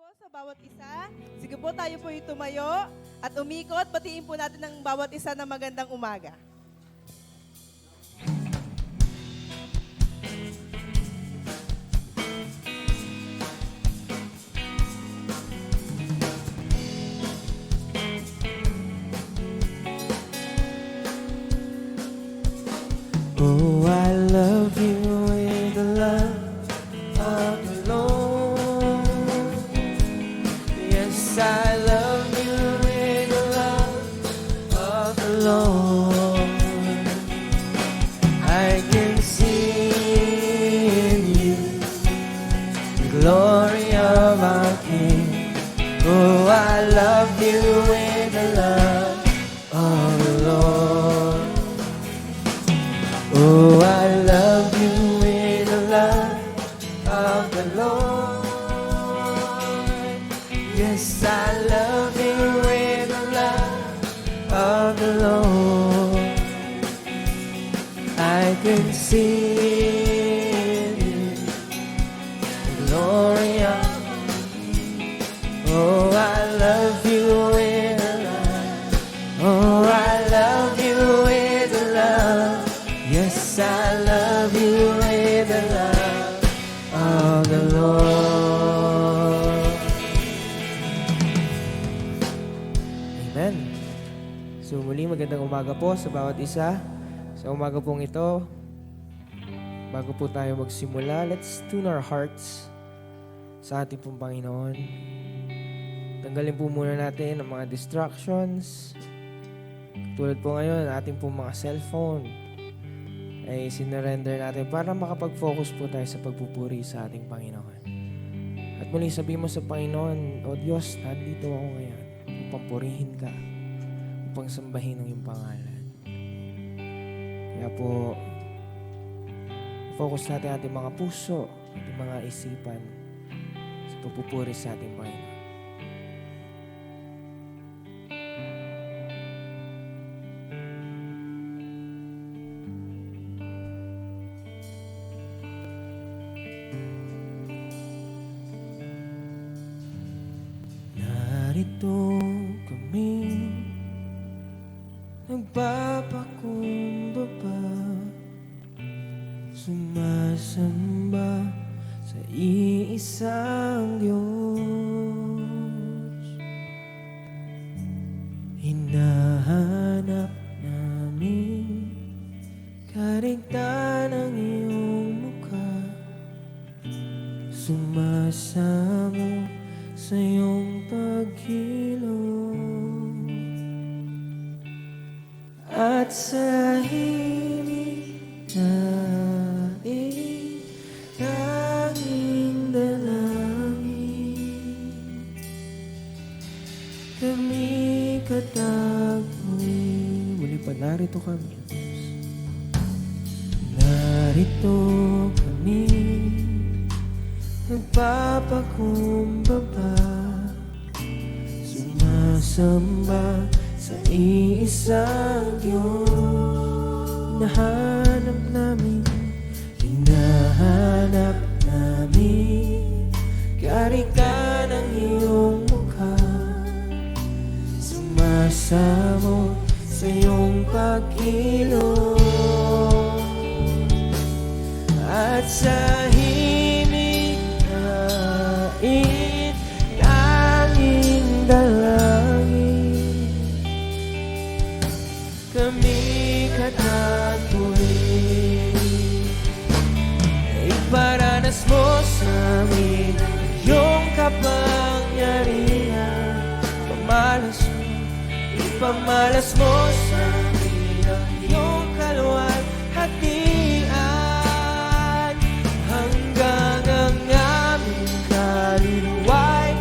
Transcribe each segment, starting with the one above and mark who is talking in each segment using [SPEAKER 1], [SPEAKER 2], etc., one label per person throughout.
[SPEAKER 1] po sa bawat isa. Sige po, tayo po yung tumayo at umikot. Batiin po natin ng bawat isa na magandang umaga.
[SPEAKER 2] Oh, I love you with the love of the Lord. Yes, I love you with the love of the Lord. I can see in you the glory of our King. Oh, I love you with the love of the Lord. Oh, I love you with the love of the Lord. Yes, I love you with the love of the Lord. I can see in you the glory of. Oh, I love you with the love. Oh, I love you with the love. Yes, I love you with the love of the Lord. Amen. So muli magandang umaga po sa bawat isa. Sa umaga pong ito, bago po tayo magsimula, let's tune our hearts sa ating pong Panginoon. Tanggalin po muna natin ang mga distractions. Tulad po ngayon, ating pong mga cellphone ay sinurrender natin para makapag-focus po tayo sa pagpupuri sa ating Panginoon. At muli sabihin mo sa Panginoon, O Diyos, nandito ako ngayon upang purihin ka, upang sambahin ang iyong pangalan. Kaya po, focus natin ating mga puso, ating mga isipan sa pagpupuri sa ating Panginoon. Narito kami, nagpapakumbaba, sumasamba sa iisang Diyos. Hinahanap namin karigtan ng iyong mukha, sumasamo sa iyong paghilom at sa himig nain tanging dalangin kami katagpoy. Muli pa, narito kami, narito kami, nagpapakumbaba, sumasamba sa iisang Diyos. Hinahanap namin, hinahanap namin karika ng iyong mukha, sumasamo sa iyong pagkilom at sa himig tanging dalangin kami katagpoy. Iparanas mo sa amin iyong kapangyarihan, ipamalas mo sa amin ang iyong kaluwalhatian, hanggang ang aming kaluluwa'y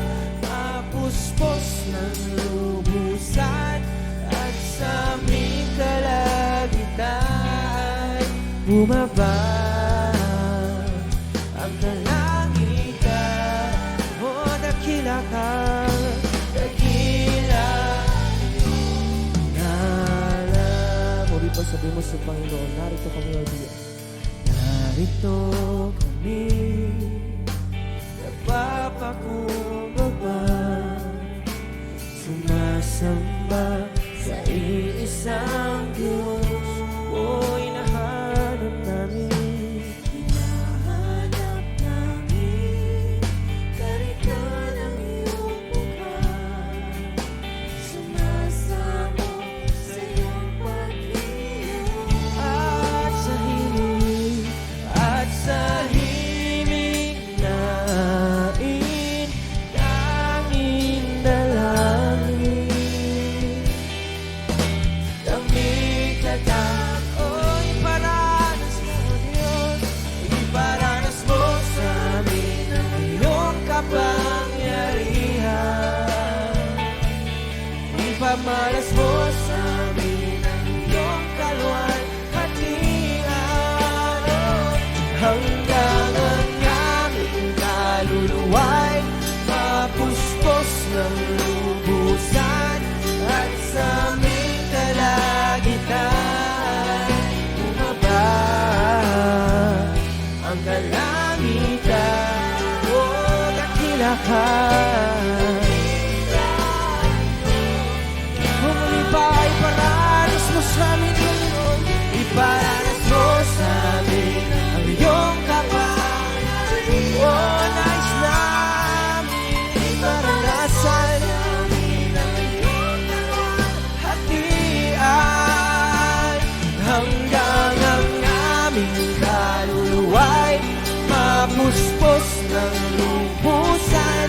[SPEAKER 2] mapuspos ng lubusan at sa aming kalagitnaan bumaba ang kalangitan. O dakila ka, dakila iyong ngalan. Muli pa sabihin mo sa Panginoon, narito kami, O Diyos, narito kami, nagpapakumbaba, Ama sa iisang Diyos. O hinahanap namin,
[SPEAKER 3] Hinahanap namin karito ng iyong mukha. Sumasamo sa iyong pag-ibig.
[SPEAKER 2] at sa himig nain tanging dalangin. Kami kagat o iparanas mo, Diyos, iparanas mo sa amin ang iyong kapangyarihan. Ipamalas mo sa amin ang iyong kaluwalhatian. Hanggang ang aming kaluluwa'y mapuspos ng lubusan, at sa aming kalagitnaan bumaba ang kalangitan. O dakila ka, muli pa iparanas mo sa amin, Panginoon. Iparanas mo sa amin ang iyong kapangyarihan. O nais namin iparanasan ang iyong hatian. Hanggang ang aming kaluluwa'y mapuspos ng lubusan,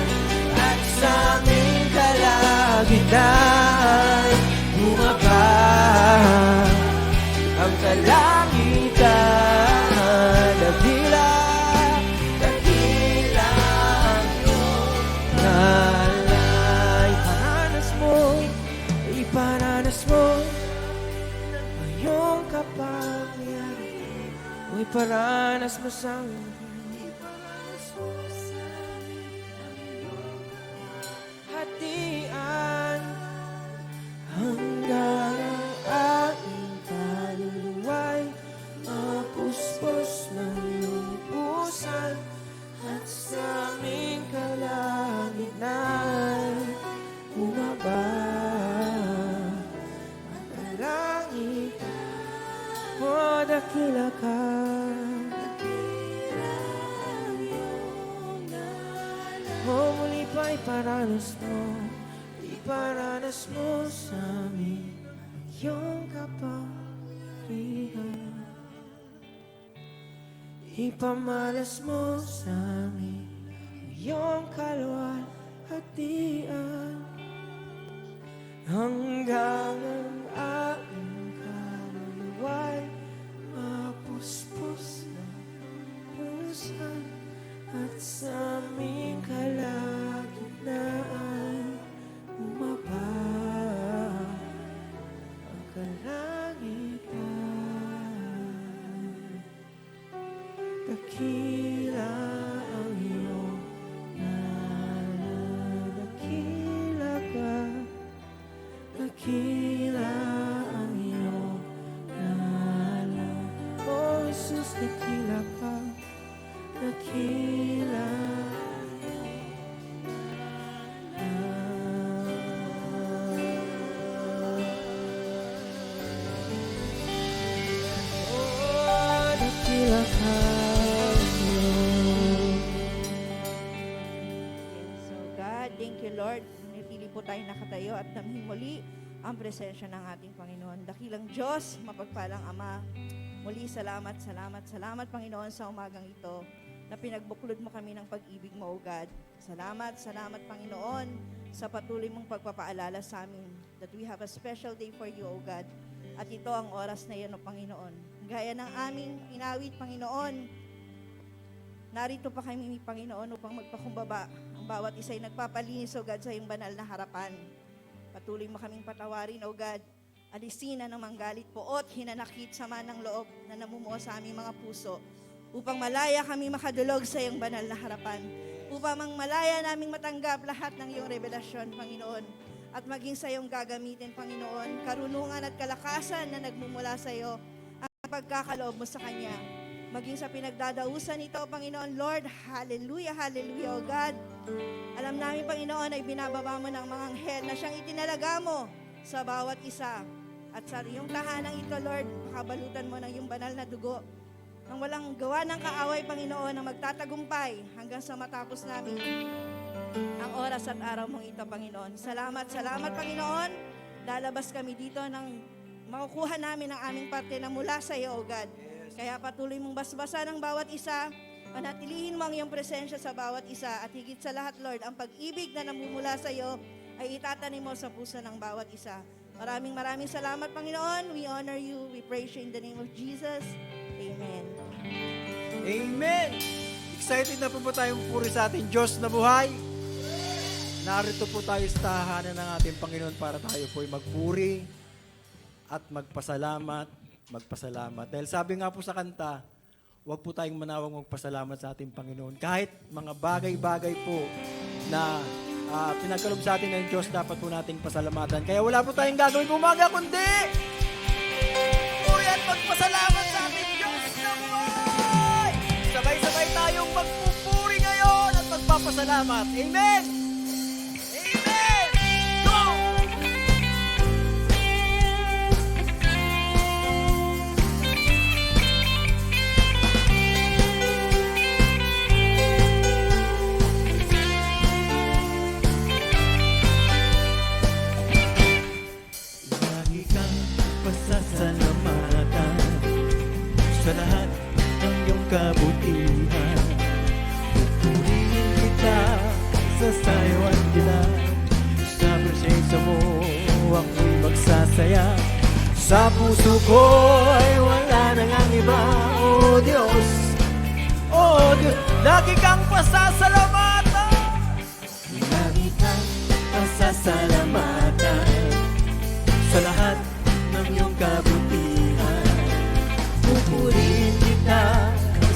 [SPEAKER 2] at sa aming kalagitnaan bumaba ang kalangitan. Dakila ang iyong nalay. Iparanas mo ang iyong kapangyarihan. O iparanas mo sa amin hatian. Hanggang ang aking kaluluwa'y mapuspos ng lubusan, at sa aming kalagitnaan bumaba ang kalangitan. O dakila ka, o muli pa iparanas mo sa amin ang iyong kapangyarihan. Ipamalas mo sa amin ang iyong kaluwalhatian. Hanggang ang aming kaluluwa'y mapuspos ng pusan, at sa aming kalagitnaan bumaba ang kalangitan. Dakila ang iyong ngalan, dakila ka, dakila ang iyong ngalan. O Jesus, dakila ka, dakila. Oh, dakila ka,
[SPEAKER 3] So God, thank you Lord. Napili po tayo nakatayo at damhin muli ang presensya ng ating Panginoon. Dakilang Diyos, mapagpalang Ama, muli salamat Panginoon sa umagang ito na pinagbuklod mo kami ng pag-ibig mo, O God. Salamat Panginoon sa patuloy mong pagpapaalala sa amin that we have a special day for you, O God. At ito ang oras na iyon, O Panginoon. Gaya ng aming inawit, Panginoon, narito pa kami, Panginoon, upang magpakumbaba. Ang bawat isa ay nagpapalinis, O God, sa iyong banal na harapan. Patuloy mo kaming patawarin, O God. Alisin na ng manggalit, poot, hinanakit, sama ng loob na namumuo sa aming mga puso, upang malaya kami makadulog sa iyong banal na harapan, upang malaya naming matanggap lahat ng iyong revelasyon, Panginoon, at maging sa iyong gagamitin, Panginoon, karunungan at kalakasan na nagmumula sa iyo, ang pagkakaloob mo sa Kanya, maging sa pinagdadausan nito, Panginoon, Lord, hallelujah, hallelujah, O God. Alam namin, Panginoon, ay binababa mo ng mga anghel na siyang itinalaga mo sa bawat isa. At sa iyong tahanang ito, Lord, makabalutan mo ng iyong banal na dugo. Nang walang gawa ng kaaway, Panginoon, na magtatagumpay hanggang sa matapos namin ang oras at araw mong ito, Panginoon. Salamat, Panginoon. Lalabas kami dito nang makukuha namin ang aming parte na mula sa iyo, O God. Kaya patuloy mong basbasan ang bawat isa. Manatilihin mo ang iyong presensya sa bawat isa. At higit sa lahat, Lord, ang pag-ibig na namumula sa iyo ay itatanim mo sa puso ng bawat isa. Maraming salamat, Panginoon. We honor you. We praise you in the name of Jesus. Amen.
[SPEAKER 4] Amen! Excited na po tayong puri sa ating Diyos na buhay. Narito po tayo sa tahanan ng ating Panginoon para tayo po'y magpuri at magpasalamat. Dahil sabi nga po sa kanta, huwag po tayong manawang magpasalamat sa ating Panginoon. Kahit mga bagay-bagay po na pinagkalob sa atin ng Diyos, dapat po nating pasalamatan. Kaya wala po tayong gagawin umaga, kundi puri at magpasalamat sa ating Diyos na buhay! Sabay-sabay tayong magpupuri ngayon at magpapasalamat. Amen! Amen! Go!
[SPEAKER 5] Lagi kang pasasalamatan sa lahat ng iyong kabutihan. Pupurihin kita, sasayawan kita. Sa presensya mo ako'y magsasaya. Sa puso ko ay wala nang ang iba. Oh Diyos,
[SPEAKER 4] Lagi kang pasasalamatan!
[SPEAKER 5] lagi kang pasasalamatan sa lahat ng iyong kabutihan. Pupurihin kita,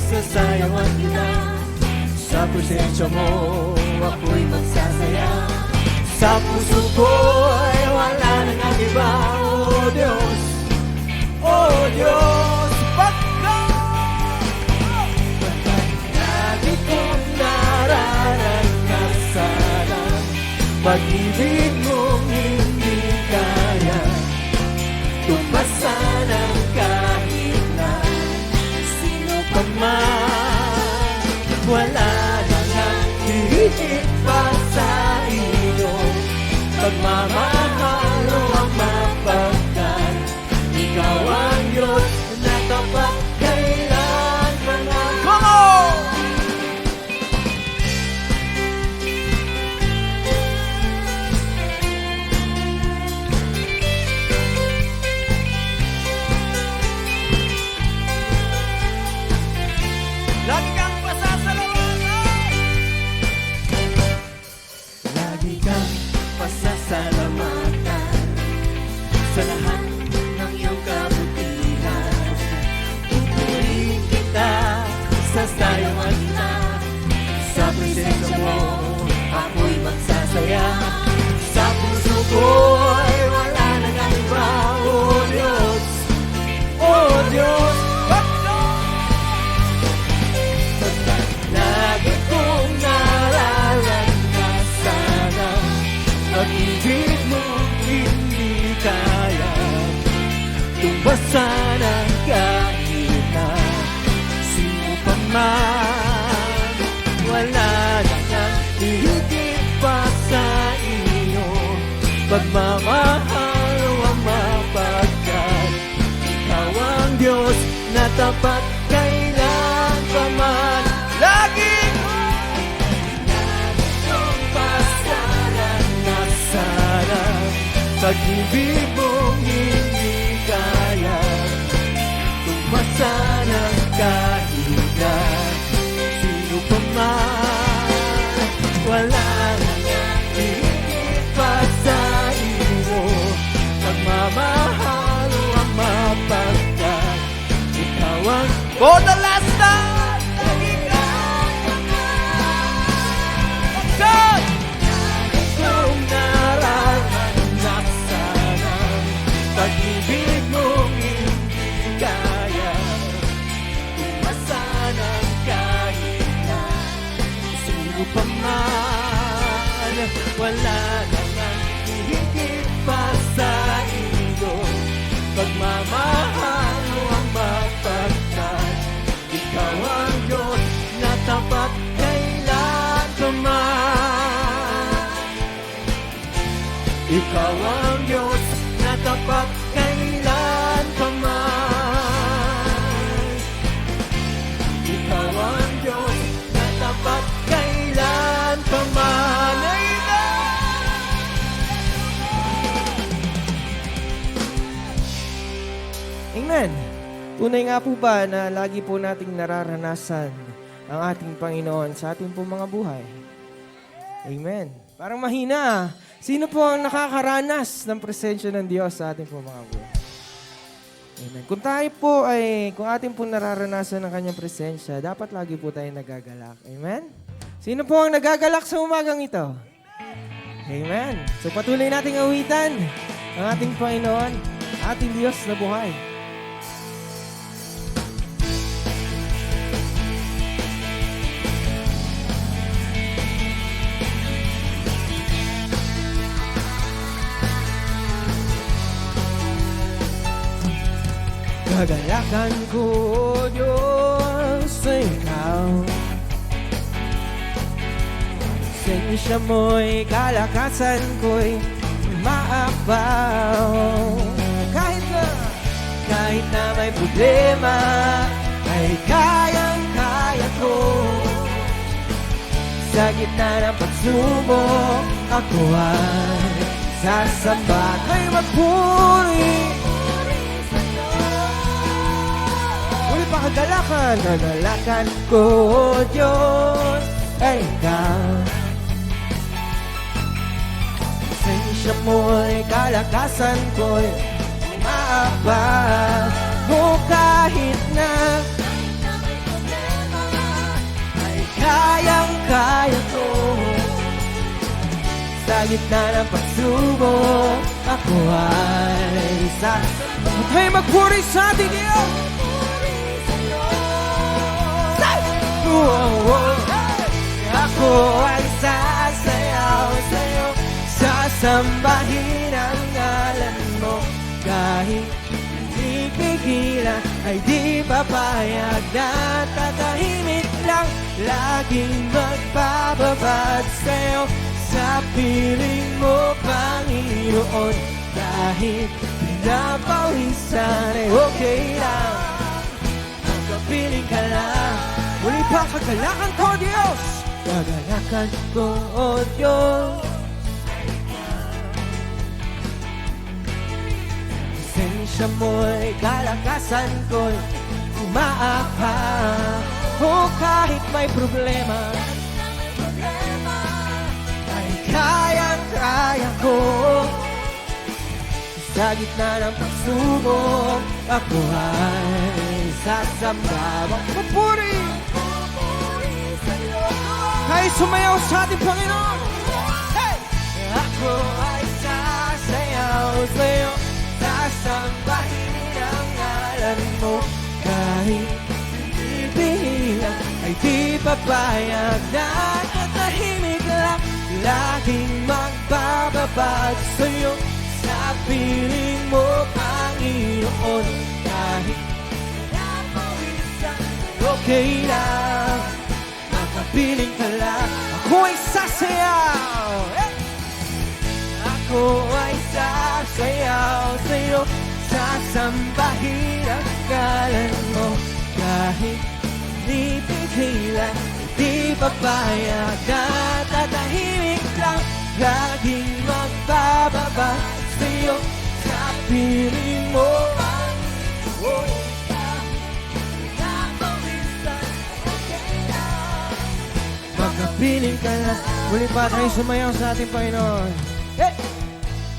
[SPEAKER 5] sasayawan kita. Sa presensya mo ako'y magsasaya. Sa puso ko ay wala nang ang iba. Oh Diyos, pagkat lagi kong nararanasan ang pag-ibig mong hindi kaya tumasan ang kahit na sino pa man. Wala nang hihigit pa sa iyo. Pagmamahal o ang mapagkat ikaw ang Diyos na tapat kailanman.
[SPEAKER 4] Come on! Lagi kang pasasalamatan!
[SPEAKER 5] Lagi kang pasasalamatan sa lahat ng iyong kabutihan. Pupurihin kita, sasayawan kita. Sa presensya mo ako'y magsasaya. Sa puso ko ay wala nang ang iba. Oh Diyos, pagkat lagi kong nararanasan ang pag-ibig mo hindi kaya tumbasan ang kahit na sino pa man. Wala nang ang hihigit pa sa iyo. Pagmamahal o ang mapagkat ikaw ang Diyos na tapat kailanman.
[SPEAKER 4] Lagi!
[SPEAKER 5] Kung pasaran pag-ibig mong hindi kaya tumasan ang kahit na sino pa man. Wala nang hihigit pa sa iyo. Pagmamahal o ang mapagkat ikaw ang
[SPEAKER 4] For the last time! Lagi kang God!
[SPEAKER 5] kung nararanasan ang pag-ibig mong hindi kaya tumasan ang kahit na sino pa man. Wala nang hihigit pa sa iyo. Pagmamahal mo ang mapagkat ikaw ang Diyos na tapat kailan pa man. Ikaw ang Diyos na tapat kailan pa man. Ikaw ang Diyos na tapat kailan pa man.
[SPEAKER 2] Amen. Tunay nga po ba na lagi po nating nararanasan ang ating Panginoon sa ating po mga buhay? Amen. Parang mahina ah. Sino po ang nakakaranas ng presensya ng Diyos sa ating po mga buhay? Amen. Kung tayo po kung ating po nararanasan ang kanyang presensya, dapat lagi po tayo nagagalak. Amen? Sino po ang nagagalak sa umagang ito? Amen. So patuloy nating awitan ang ating Panginoon, ating Diyos na buhay. Kagalakan ko, Diyos, sa ikaw. Sensya mo'y kalakasan ko'y maapaw. Kahit na may problema, ay kayang-kaya ko. Sa gitna ng pagsubok, ako ay sasamba kay magpuri. Kagalakan ko, Diyos, ay ikaw. Sensya mo'y kalakasan ko'y maapaw. O kahit na may problema, ay kayang-kaya ko. Sa gitna ng pagsubok, ako ay sasamba kay magpuri sa ating Diyos. Ako ay sasayaw sa'yo, sasambahin ang ngalan mo. Kahit di pigilan, ay di papayag na tatahimik lang. Laging magpapabad sa'yo, sa piling mo, Panginoon. Kahit pinapawisan ay okay lang, magkapiling ka lang. Muli pa, kagalakan ko, Diyos! Kagalakan ko, O Diyos! Sensya mo'y kalakasan ko'y umaapa. O kahit may problema, ay kayang-kaya ko. Sa gitna ng pagsubok, ako ay sasamba. Magpupuri! Ay sumayaw sa ating Panginoon. Hey! Ako ay sasayaw sa'yo, sasambahin ang ngalan mo. Kahit di bilang, ay di papayag na tatahimik lang. Laging magbababad sa'yo, sa piling mo, Panginoon. Kahit napawisan, okay lang, makapiling ka lang. Ako ay sasayaw, ako ay sasayaw sa'yo, sasambahin ang ngalan mo. Kahit di pigilan, di papayag na tatahimik lang. Laging magbababa sa'yo, sa piling mo, Panginoon. Magkapiling ka na. Muli pa tayo sumayaw sa ating Panginoon. Hey!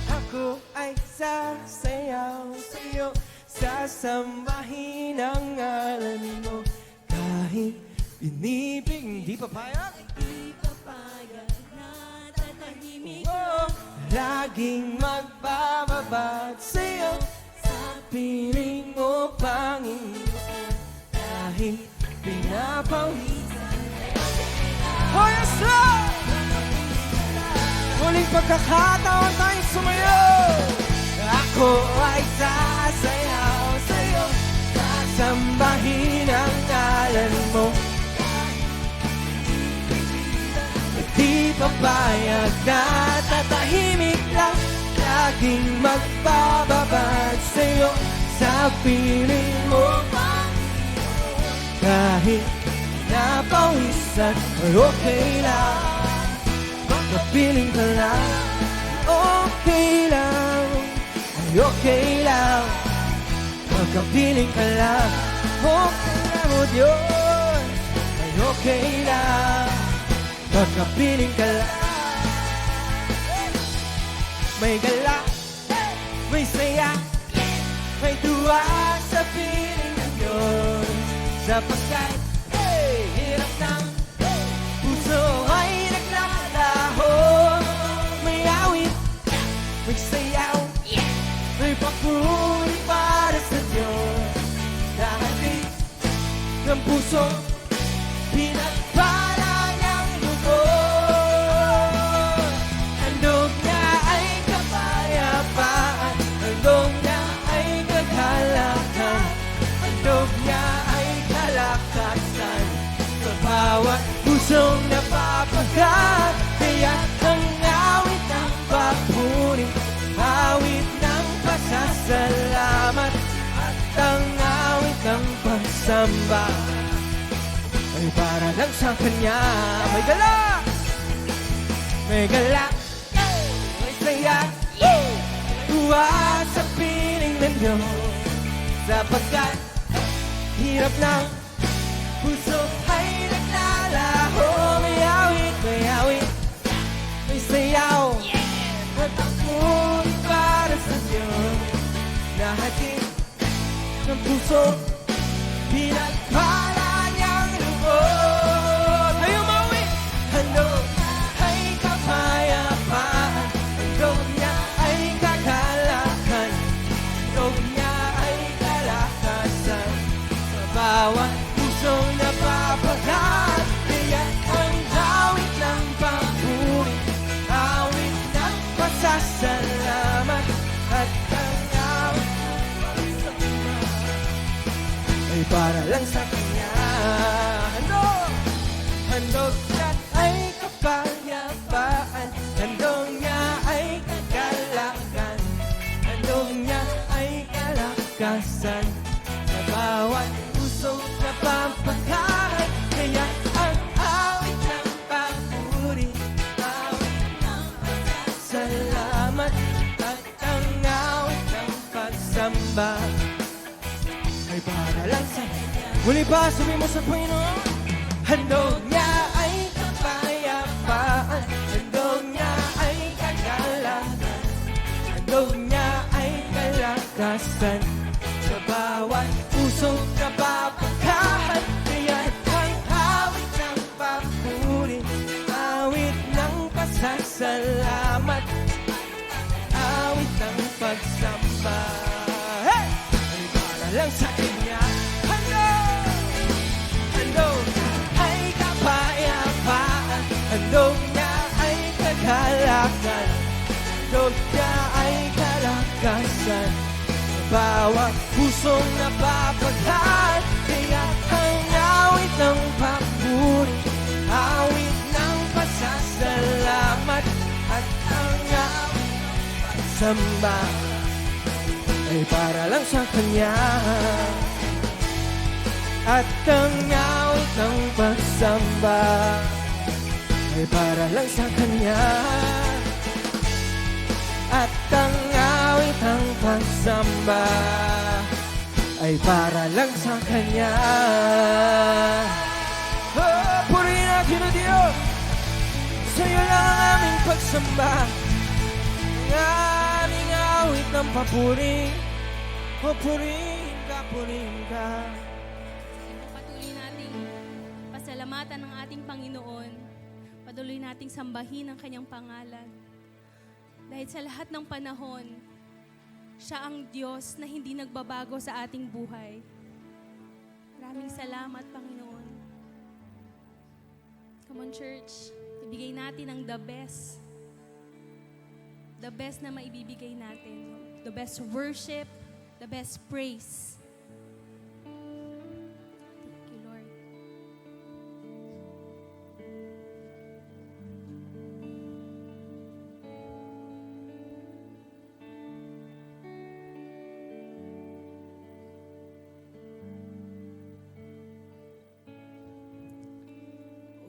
[SPEAKER 2] Ako ay sasayaw sa'yo, sasambahin ang ngalan mo. Kahit inibig, hindi papayag. Oh, laging magbababad sa'yo, sa piling mo, Panginoon. Kahit pinapawisan. Oh yes, Lord! Muling pagkakataon tayong sumayaw.
[SPEAKER 5] Ako ay sasayaw sa'yo, sasambahin ang ngalan mo. Di papayag na tatahimik lang, laging magbababad sa'yo sa piling mo. Kahit napawisan, ay okay lang. Makapiling ka lang, okay lang. Ay okay lang. Makapiling ka lang, okay lang o Diyos. Ay okay lang. Makapiling ka lang. May gala, may saya, may tuwa sa piling ng Diyos. Sapagkat hirap ng puso ay naglalaho. May awit, may sayaw, may papuri para sa Diyos. Dahil ng puso pinagpala niyang lubos. Handog niya ay kapayapaan, handog niya ay kagalakan, handog niya ay kalakasan. Sa bawat pusong napapagat, kaya ang awit ng papuri, awit ng pasasalamat, at ang awit ng pagsamba ay para lang sa Kanya. May gala, may gala, may saya, tuwa sa piling ng Diyos. Sapagkat hirap ng puso ay naglalaho. May awit, may sayaw, at ako'y para sa Diyos. Nahatid ng puso, pinagpala niyang lubos. Tayo mawit! Handog ay kapayapaan, handog niya ay kagalakan, handog niya ay kalakasan. Sa bawat pusong napapagat, kaya ang awit ng papuri, awit ng pasasalamat, at ang awit ng pagsamba ay para lang sa Kanya. Handog niya ay kapayapaan, handog niya ay kagalakan, handog niya ay kalakasan. Sa bawat pusong napapagat, kaya ang awit ng papuri, awit ng pasasalamat, at ang awit ng pagsamba ay para lang sa Kanya. Muli pa, sabihin mo sa Panginoon. Handog niya ay kapayapaan, handog niya ay kagalakan, handog niya ay kalakasan. Sa bawat pusong napapagat, kaya ang awit ng papuri, awit ng pasasalamat, awit ng pagsamba, hey! Ay para lang sa Kanya. Handog ay kapayapaan, handog niya ay kagalakan, handog niya ay kalakasan. Sa bawat pusong napapagat, kaya ang awit ng papuri, awit ng pasasalamat, at ang awit ng pagsamba ay para lang sa Kanya. At ang awit ng pagsamba ay para lang sa Kanya. At ang awit ng pagsamba ay para lang sa Kanya. Oh, purihin natin o Diyos, sa'yo lang ang aming pagsamba, ang aming awit ng papuri. O purihin ka.
[SPEAKER 6] Patuloy nating pasalamatan ng ating Panginoon. Patuloy nating sambahin ang Kanyang pangalan. Dahil sa lahat ng panahon, Siya ang Diyos na hindi nagbabago sa ating buhay. Maraming salamat, Panginoon. Come on, church. Ibigay natin ang the best. The best na maibibigay natin. the best worship, the best praise. Thank you, Lord.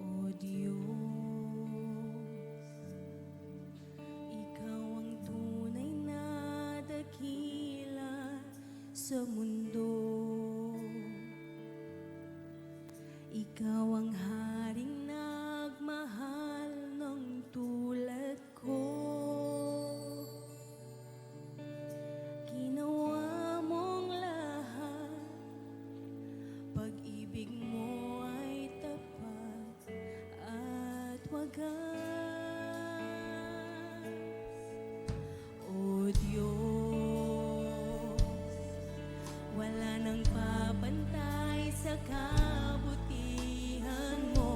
[SPEAKER 6] O Diyos, Ikaw ang tunay na dakila sa mundo. Ikaw ang haring nagmahal ng tulad ko. Ginawa mong lahat, pag-ibig mo ay tapat at wagas. O Diyos, wala nang papantay sa kabutihan mo.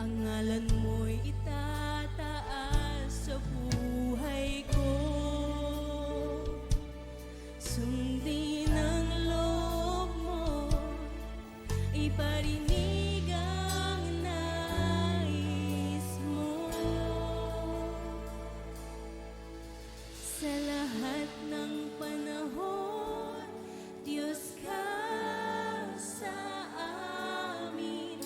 [SPEAKER 6] Ang ngalan mo'y itataas sa buhay ko. Sundin ang loob mo, iparinig ang nais mo. Sa lahat ng panahon, Diyos ka sa amin.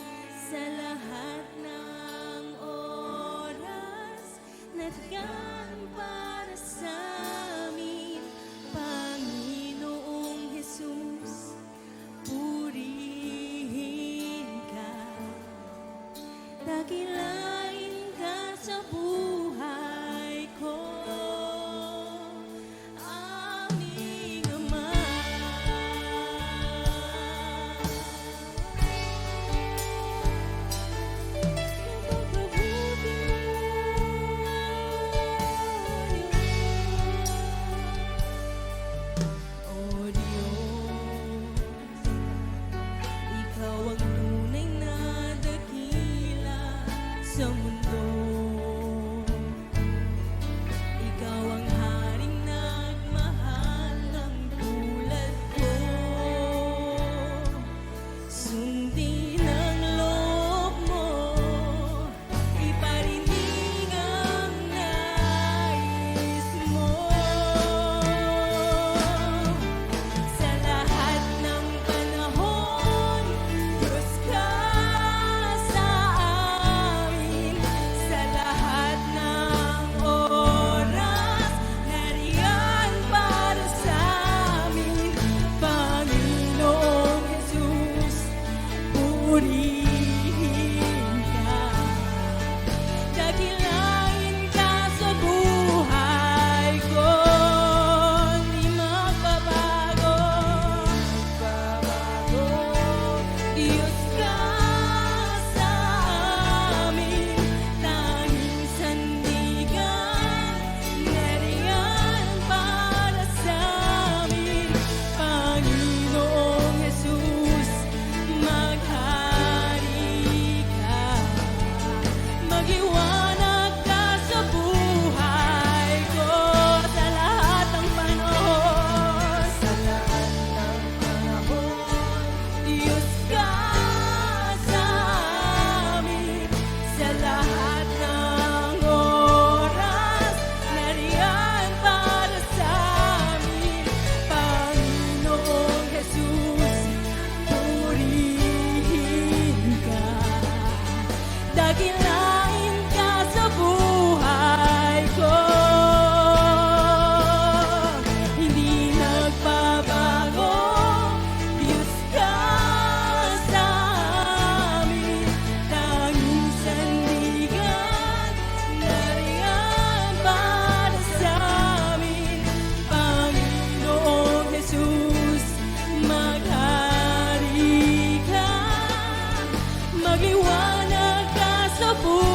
[SPEAKER 6] Sa lahat ng oras, nandiyan para sa amin. Panginoong Jesus, purihin ka. Dakilain ka sa buhay ko. Aming Ama. O Diyos, Ikaw ang tunay na dakila sa mundo. Ikaw ang haring nagmahal ng tulad ko. Sundin ang loob mo, iparinig ang nais mo. Sa lahat ng panahon, Diyos ka sa amin. Sa lahat ng oras, nariyan para sa amin. Panginoong Jesus, purihin ka. Dakilain ka sa buhay ko. Di magbabago. Diyos ka sa amin. Tanging sandigan, nariyan para sa amin. Panginoong Jesus, maghari ka. Magiwanag ka sa buhay ko. Sa lahat ng panahon, Diyos ka sa amin. Sa lahat ng oras, nariyan para sa amin. Panginoong Jesus, purihin ka. Dakilain ka sa buhay ko. Hindi nagbabago. Diyos ka sa amin. Tanging sandigan, nariyan para sa amin. Panginoong Jesus, maghari ka. Magiwanag ka sa buhay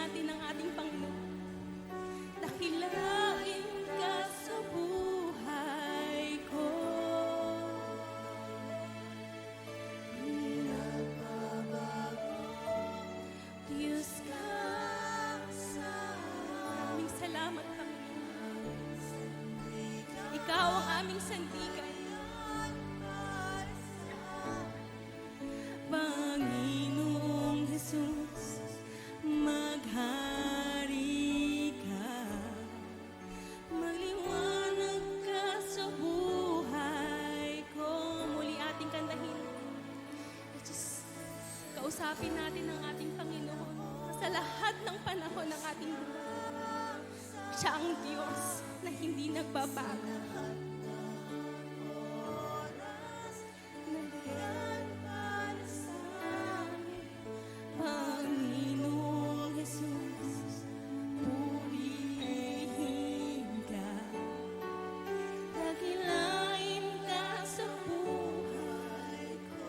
[SPEAKER 6] natin ang ating Panginoon. Dakilain ka sa buhay ko. Di nagbabago, Diyos ka sa aming salamat, Panginoon. Ikaw ang aming sandigan. Panginoong Jesus, maghari ka, magliwanag ka sa buhay ko. Muli ating kantahin. Just kausapin natin ang ating Panginoon sa lahat ng panahon ng ating buhay. Siya ang Diyos na hindi nagbabago. Panginoong Jesus, purihin ka. Dakilain ka sa buhay ko.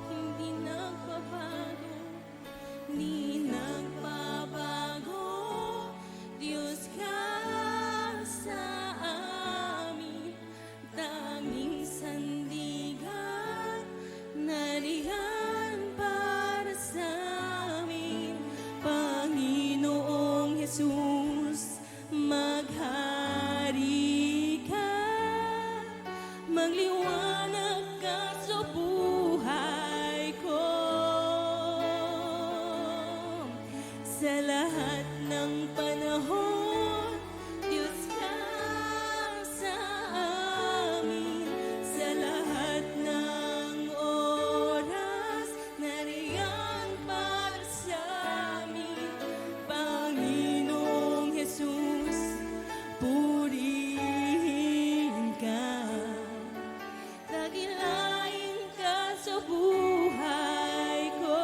[SPEAKER 6] Hindi nagbabago, hindi nagbabago. Diyos ka sa amin, tanging sandigan, nariyan para sa amin. Panginoong Jesus, maghari ka, magliwanag ka sa buhay ko. Sa lahat ng panahon, Diyos ka sa amin. Sa lahat ng oras, nariyan para sa amin. Panginoong Jesus, purihin ka. Dakilain ka sa buhay ko.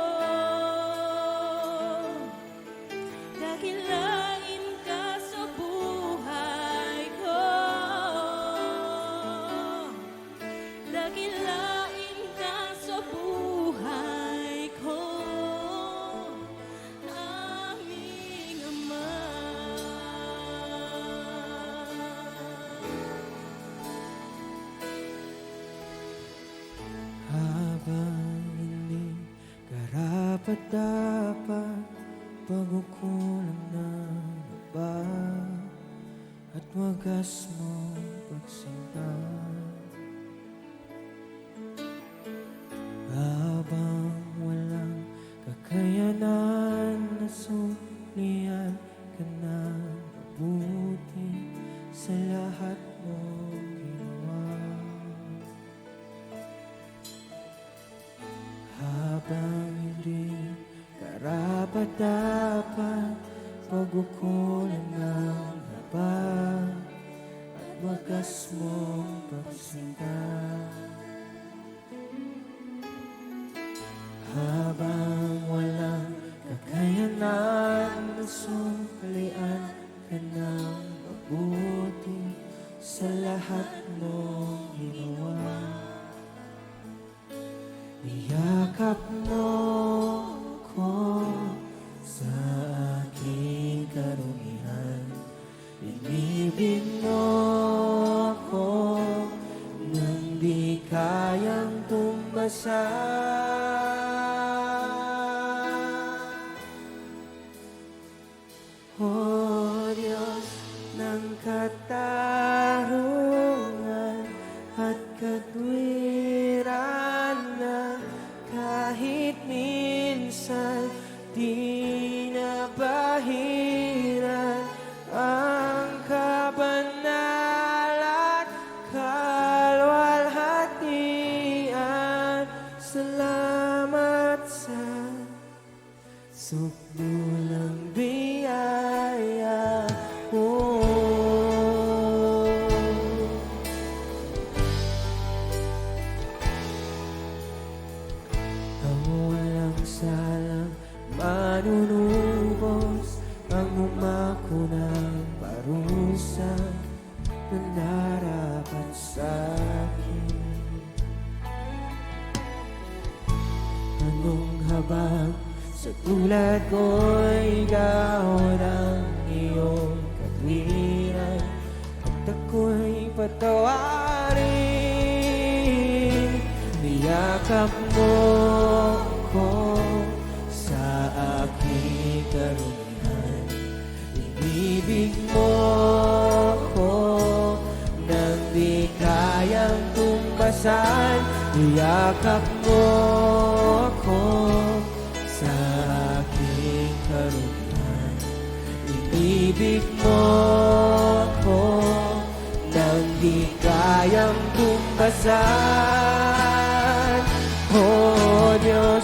[SPEAKER 6] Dakilain ka sa buhay ko. Dakilain ka sa buhay ko. Aming Ama.
[SPEAKER 5] Habang hindi karapat-dapat, pagkukulang na ba at wagas mo pagsinta. Habang walang kakayanan na sulian ka na mabuti sa lahat mong ginawa. Habang hindi karapat-dapat, pagkukulang ng haba at wagas mong pagsinta. Habang walang kakayanan na suklian ka ng mabuti sa lahat mong ginawa. Niyakap mo ko sa aking karumihan. Inibig mo ko nang di kayang tumbasa. O Diyos ng katarungan at katwiran, na kahit minsan di nabahiran ang kabanal at kalwalhatian. Salamat sa sukdulang biyaya mo. Ang walang salang manunubos, ang umako ng parusa na narapat sa akin. Anong habang Sa tulad ko'y ikaw ng iyong katwiran at ako'y patawarin. Niyakap mo ko sa aking karumihan. Inibig mo ko nang di kayang tumbasan. Niyakap mo ko sa aking karumihan. Inibig mo ko nang di kayang tumbasan. O Diyos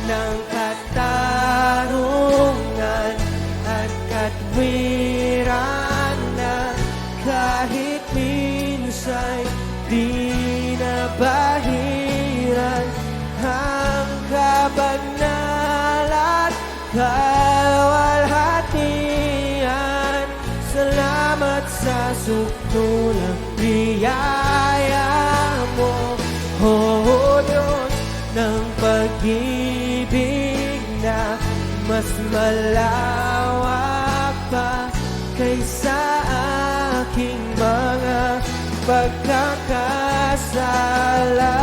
[SPEAKER 5] ng katarungan at katwiran na kahit minsa'y di nabahiran ang kabanal at kalwalhatian. Salamat sa sukdulang biyaya mo, O Diyos ng pag-ibig na mas malawak pa kaysa aking mga pagkakasala.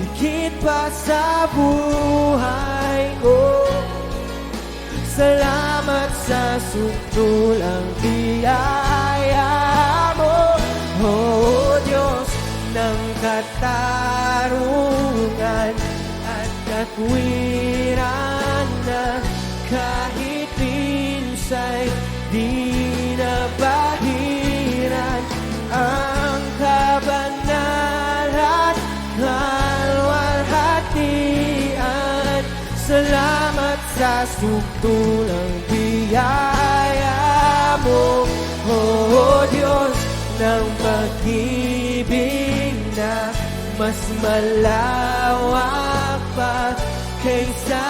[SPEAKER 5] Higit pa sa buhay ko, salamat sa sukdulang biyaya mo, O Diyos ng katarungan at katwiran na kahit minsa'y di nabahiran ang kabanal at kalwalhatian. Salamat sa sukdulang biyaya mo, O Diyos ng pag-ibig na mas malawak pa kaysa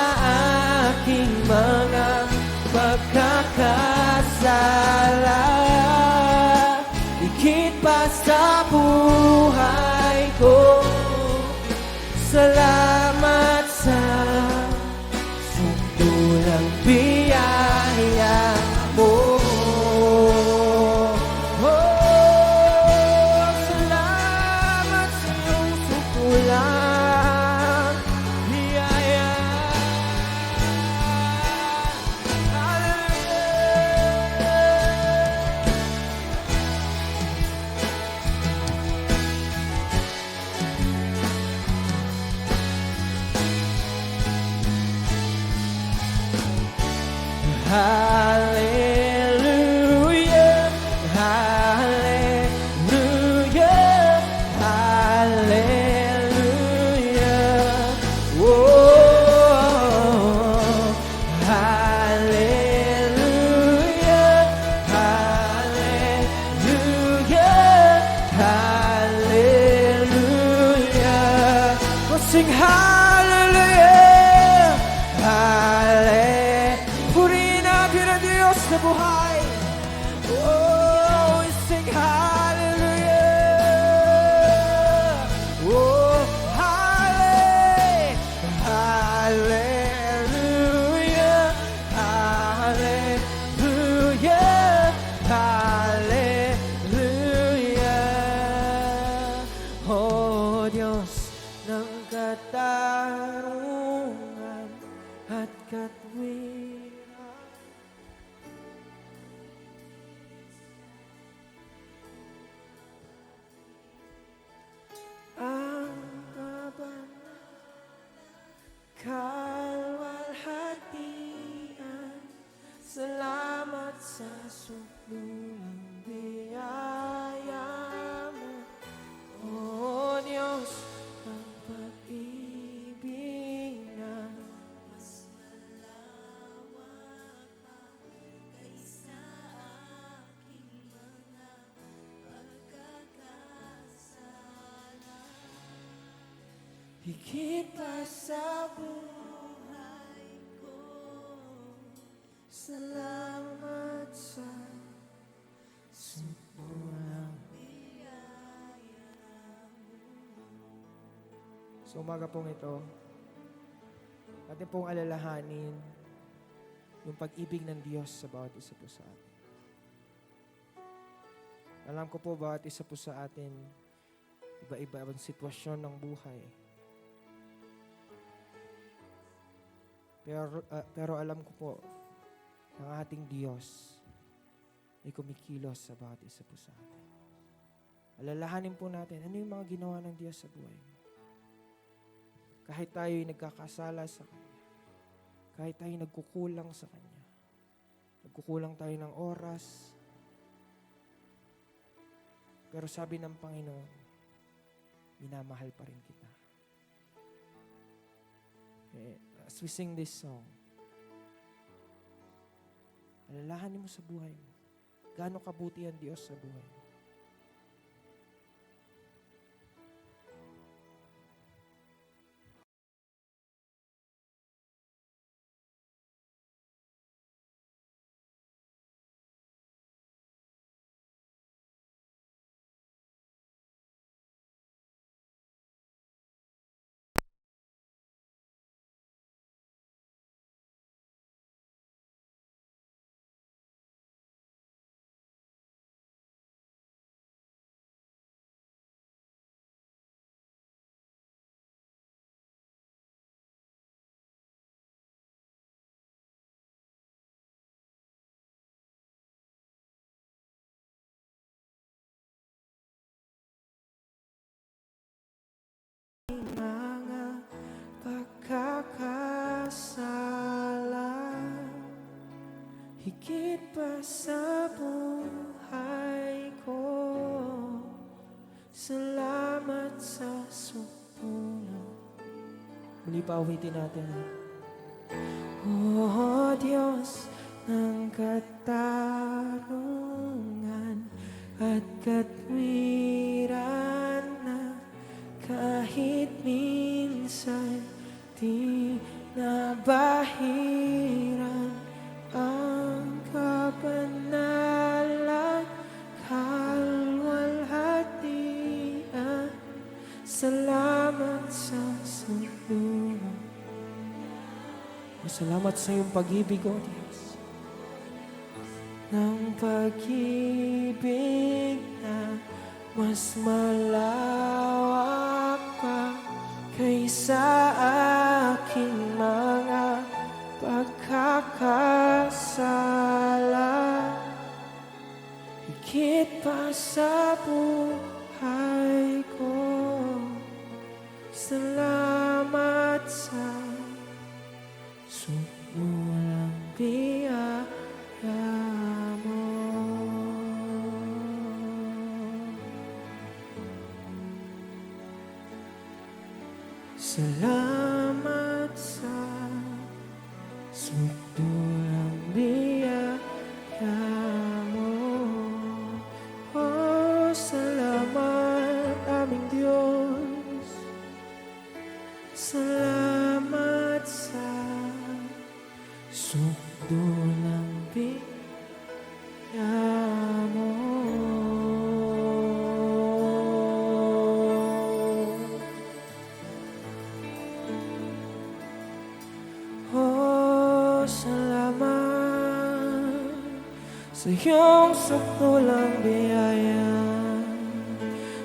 [SPEAKER 5] aking mga pagkakasala. Higit pa sa buhay ko, salamat sa sukdulang biyaya mo. Oh, salamat sa iyong sukdulang biyaya. Hallelujah, hallelujah, hallelujah. Oh, hallelujah, hallelujah, hallelujah. Oh, sing hallelujah, hallelujah. Purihin natin ang Diyos na buhay. Oh, we sing hallelujah. Oh, hallelujah, hallelujah, hallelujah. Oh, Diyos ng katarungan at katwiran. Ang kabanal, kalwalhatian. Salamat sa sukdulang biyaya mo, O Diyos ng pag-ibig na mas malawak pa kaysa aking mga pagkakasala. Higit pa sa buhay ko, salamat sa sukdulang.
[SPEAKER 2] Sa umaga pong ito, Atin pong alalahanin yung pag-ibig ng Diyos sa bawat isa po sa atin. Alam ko po bawat isa po sa atin, iba-iba ang sitwasyon ng buhay. Pero alam ko po, ang ating Diyos ay kumikilos sa bawat isa po sa atin. Alalahanin po natin, ano yung mga ginawa ng Diyos sa buhay mo? Kahit tayo'y nagkakasala sa Kanya, kahit tayo'y nagkukulang sa Kanya, nagkukulang tayo ng oras, pero sabi ng Panginoon, minamahal pa rin kita. As we sing this song, alalahanin mo sa buhay mo, gaano kabuti ang Diyos sa buhay mo.
[SPEAKER 5] Mga pagkakasala, higit pa sa buhay ko. Salamat sa supulo.
[SPEAKER 2] Muli pa uwitin natin.
[SPEAKER 5] O Diyos ng katarungan at katwiran na kahit minsan di nabahiran ang kabanalan, kalwalhatian. Salamat sa supulo.
[SPEAKER 2] Salamat sa iyong pag-ibig, O Diyos.
[SPEAKER 5] Ng pag-ibig na mas malawak pa kaysa aking mga pagkakasala, higit pa sa buhay ko. Salamat sa sumulang biyaya mo. Salamat sa sumulang biyaya mo. Oh, salamat aming Diyos. Salamat sa sumulang biyaya mo. Oh, salamat sa iyong sukulang biyaya.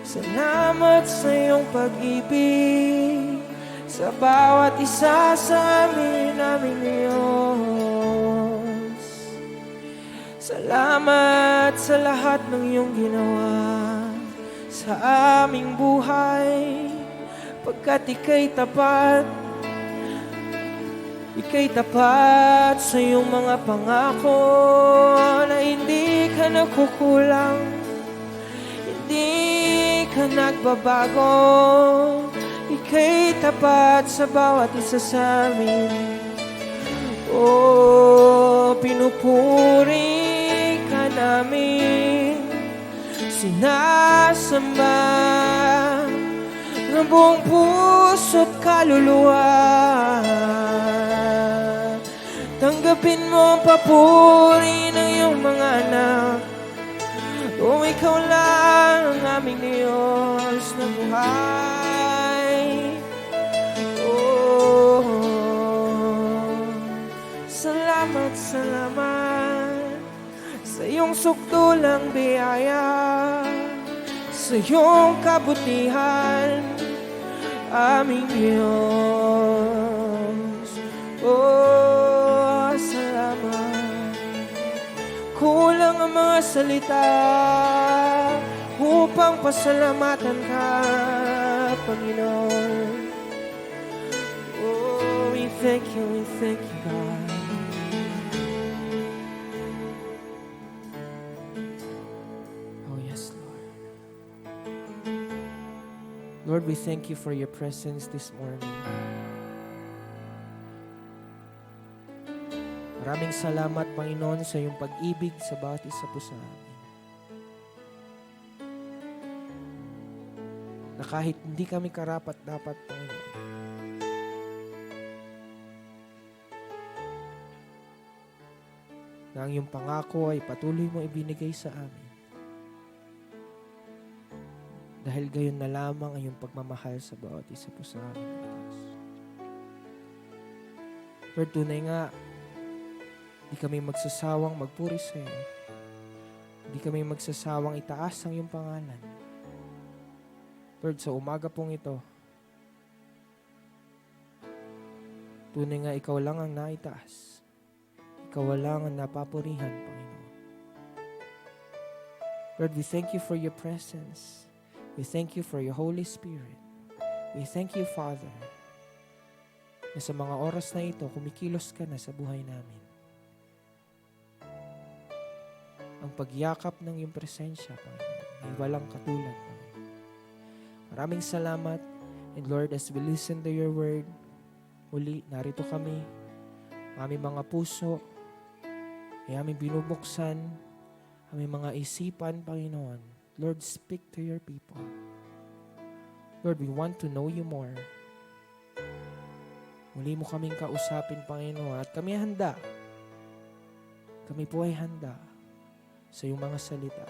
[SPEAKER 5] Salamat sa iyong pag-ibig sa bawat isa sa amin, aming Diyos. Salamat sa lahat ng iyong ginawa sa aming buhay, pagkat ika'y tapat. Ika'y tapat sa iyong mga pangako na hindi ka nagkukulang, hindi ka nagbabago. Ika'y tapat sa bawat isa sa amin. Oh, pinupuri ka namin, sinasamba ng buong puso't kaluluwa. Tanggapin mo ang papuri ng iyong mga anak. O ikaw lang ang aming Diyos na buhay. Oh, iyong sukdulang biyaya, sa iyong kabutihan, aming Diyos. Oh, salamat. Kulang ang mga salita upang pasalamatan ka, Panginoon. Oh, we thank you, God. Oh, yes, Lord. Lord, we thank you for your presence this morning. Maraming salamat, Panginoon, sa iyong pag-ibig sa bawat isa po sa amin. Na kahit hindi kami karapat-dapat, Panginoon, na ang iyong pangako ay patuloy mo ibinigay sa amin. Dahil gayon na lamang ang iyong pagmamahal sa bawat isa po sa amin, Diyos. Lord, tunay nga, di kami magsasawang magpuri sa iyo. Di kami magsasawang itaas ang iyong pangalan. Lord, sa umaga pong ito, tunay nga ikaw lang ang naitaas. Ikaw lang ang napapurihan, Panginoon. Lord, we thank you for your presence. We thank you for your Holy Spirit. We thank you, Father, na sa mga oras na ito, kumikilos ka na sa buhay namin. Ang pagyakap ng iyong presensya, Panginoon, ay walang katulad, Panginoon. Maraming salamat. And Lord, as we listen to your word, muli, narito kami, aming mga puso, ay aming binubuksan, aming mga isipan, Panginoon. Lord, speak to your people. Lord, we want to know you more. Muli mo kaming kausapin, Panginoon, at kami handa. Kami po ay handa sa iyong mga salita.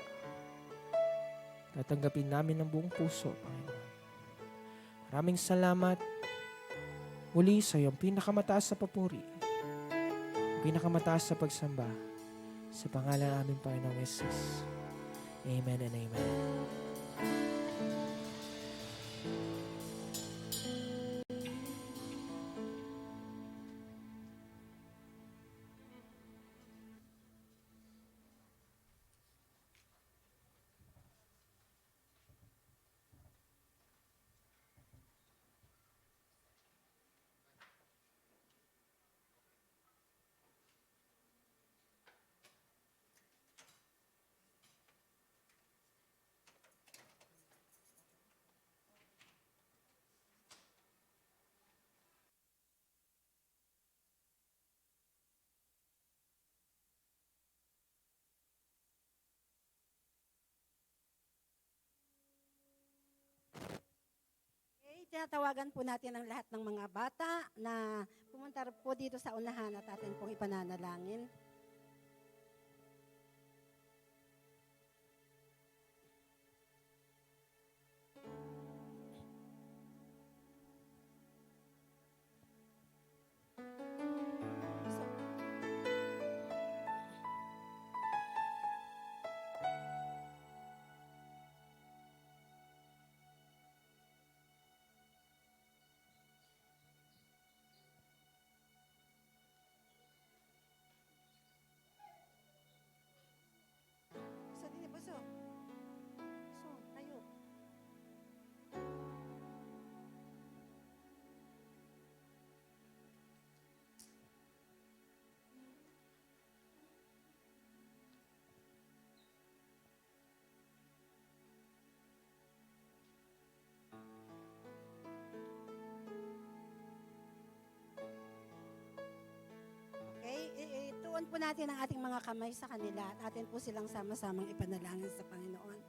[SPEAKER 5] Tatanggapin namin ng buong puso, Panginoon. Maraming salamat muli sa iyong pinakamataas sa papuri, pinakamataas sa pagsamba, sa pangalan namin, Panginoong Jesus. Amen and amen.
[SPEAKER 7] Okay, tinatawagan po natin ang lahat ng mga bata na pumunta po dito sa unahan at atin pong ipananalangin. So, dini puso. So, tayo. Okay, ituon po natin ang ating mga kamay sa kanila at atin po silang sama-samang ipanalangin sa Panginoon.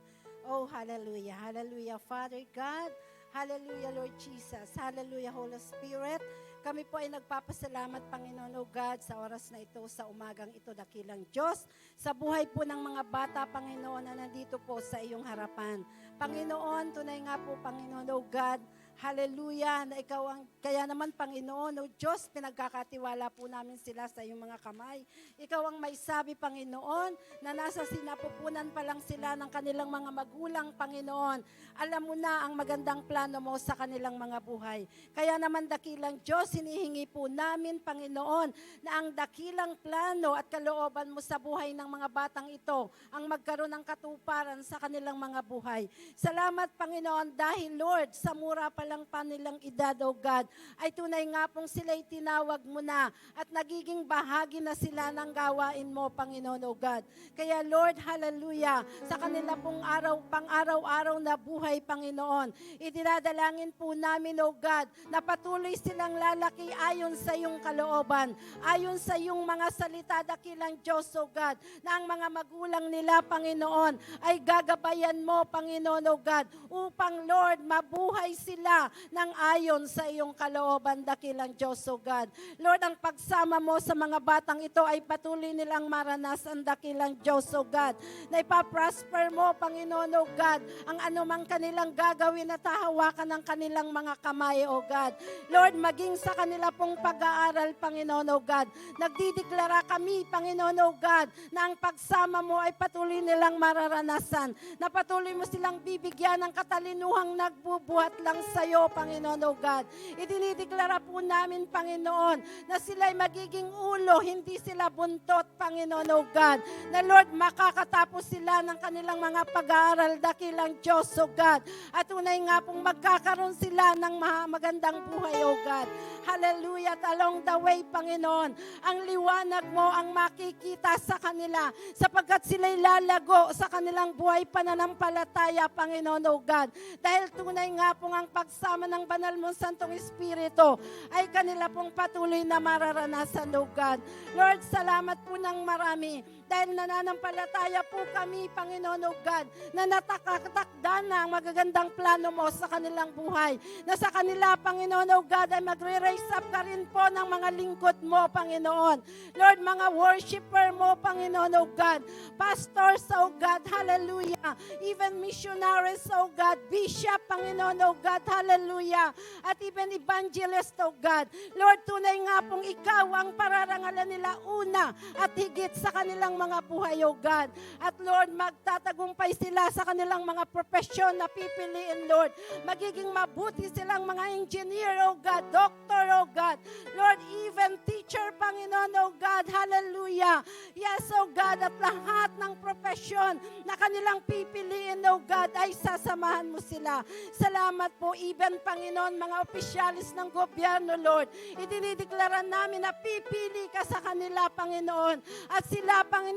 [SPEAKER 7] Oh, hallelujah, hallelujah, Father God, hallelujah, Lord Jesus, hallelujah, Holy Spirit. Kami po ay nagpapasalamat, Panginoon, oh God, sa oras na ito, sa umagang ito, dakilang Diyos, sa buhay po ng mga bata, Panginoon, na nandito po sa iyong harapan. Panginoon, tunay nga po, Panginoon, oh God, Hallelujah, na ikaw ang, kaya naman Panginoon, o Diyos, pinagkakatiwala po namin sila sa iyong mga kamay. Ikaw ang may sabi, Panginoon, na nasa sinapupunan pa lang sila ng kanilang mga magulang, Panginoon. Alam mo na ang magandang plano mo sa kanilang mga buhay. Kaya naman dakilang Diyos, hinihingi po namin, Panginoon, na ang dakilang plano at kalooban mo sa buhay ng mga batang ito, ang magkaroon ng katuparan sa kanilang mga buhay. Salamat, Panginoon, dahil Lord, sa mura pa lang pa nilang edad, O God, ay tunay nga pong sila'y tinawag mo na at nagiging bahagi na sila ng gawain mo, Panginoon, O God. Kaya Lord, hallelujah, sa kanila pong pang-araw-araw na buhay, Panginoon, idinadalangin po namin, O God, na patuloy silang lalaki ayon sa iyong kalooban, ayon sa iyong mga salita, dakilang Diyos, O God, na ang mga magulang nila, Panginoon, ay gagabayan mo, Panginoon, O God, upang, Lord, mabuhay sila ng ayon sa iyong kalooban, dakilang Diyos, O God. Lord, ang pagsama mo sa mga batang ito ay patuloy nilang maranasan, dakilang Diyos, O God, na ipaprosper mo, Panginoon, O God, ang anumang kanilang gagawin at hahawakan ng kanilang mga kamay, O God. Lord, maging sa kanila pong pag-aaral, Panginoon, O God, nagdideklara kami, Panginoon, O God, na ang pagsama mo ay patuloy nilang mararanasan, na patuloy mo silang bibigyan ng katalinuhang nagbubuhat lang sa iyo, Panginoon, O God. Idinideklara po namin, Panginoon, na sila'y magiging ulo, hindi sila buntot, Panginoon, O God. Na Lord, makakatapos sila ng kanilang mga pag-aaral, dakilang Diyos, O God. At tunay nga pong magkakaroon sila ng magandang buhay, O God. Hallelujah. Along the way, Panginoon, ang liwanag mo ang makikita sa kanila sapagkat sila'y lalago sa kanilang buhay pananampalataya, Panginoon, O God. Dahil tunay nga pong ang pagsama ng banal mong Santong Espiritu ay kanila pong patuloy na mararanasan, O God. Lord, salamat po ng marami dahil nananampalataya po kami, Panginoon, O God, na natakatakda na ang magagandang plano mo sa kanilang buhay. Na sa kanila, Panginoon, O God, ay magre-raise up ka rin po ng mga lingkod mo, Panginoon. Lord, mga worshiper mo, Panginoon, O God, pastors, O God, hallelujah, even missionaries, O God, bishop, Panginoon, O God, hallelujah, at even evangelist, O God. Lord, tunay nga pong ikaw ang pararangalan nila una at higit sa kanilang mga buhay, O God. At Lord, magtatagumpay sila sa kanilang mga profesyon na pipiliin, Lord. Magiging mabuti silang mga engineer, O God, doctor, O God. Lord, even teacher, Panginoon, O God, hallelujah. Yes, O God, at lahat ng profesyon na kanilang pipiliin, O God, ay sasamahan mo sila. Salamat po, even, Panginoon, mga opisyalis ng gobyerno, Lord. Idinideklara namin na pipili ka sa kanila, Panginoon. At sila, Panginoon,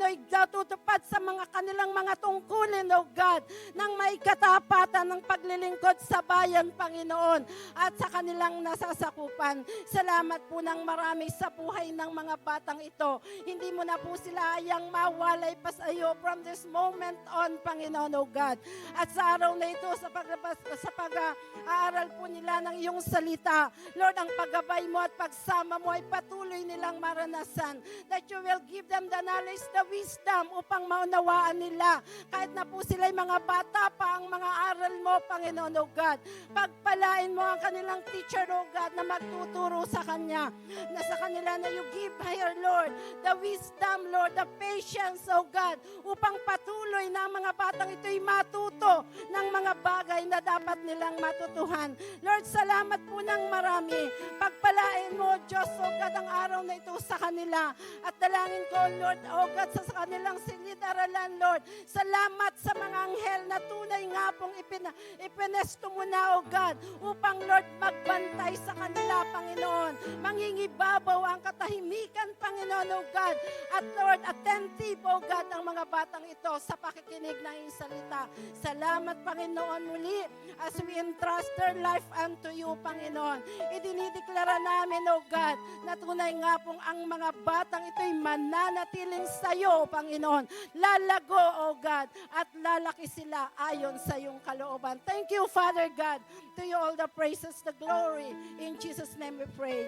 [SPEAKER 7] tutupad sa mga kanilang mga tungkulin, O God, ng may katapatan ng paglilingkod sa bayan, Panginoon, at sa kanilang nasasakupan. Salamat po ng marami sa buhay ng mga batang ito. Hindi mo na po sila ayang mawalay pa sa iyo from this moment on, Panginoon, O God. At sa araw na ito, sa pag-aaral po nila ng iyong salita, Lord, ang paggabay mo at pagsama mo ay patuloy nilang maranasan. That you will give them the knowledge, the wisdom upang maunawaan nila. Kahit na po sila'y mga bata pa ang mga aral mo, Panginoon, O God. Pagpalain mo ang kanilang teacher, O God, na magtuturo sa kanya. Na sa kanila na you give her, Lord, the wisdom, Lord, the patience, O God, upang patuloy na ang mga batang ito'y matuto ng mga bagay na dapat nilang matutuhan. Lord, salamat po ng marami. Pagpalain mo, Diyos, O God, ang araw na ito sa kanila. At dalangin ko, Lord, O God, sa kanilang silid-aralan, Lord. Salamat sa mga anghel na tunay nga pong ipinesto mo na, O God, upang, Lord, magbantay sa kanila, Panginoon. Mangingibabaw ang katahimikan, Panginoon, O God. At Lord, attentive, O God, ang mga batang ito sa pakikinig ng iyong salita. Salamat, Panginoon, muli as we entrust their life unto you, Panginoon. Idinideklara namin, O God, na tunay nga pong ang mga batang ito'y mananatiling sa iyo, Panginoon. Lalago, O God, at lalaki sila ayon sa iyong kalooban. Thank you, Father God. To you all the praises, the glory. In Jesus' name we pray.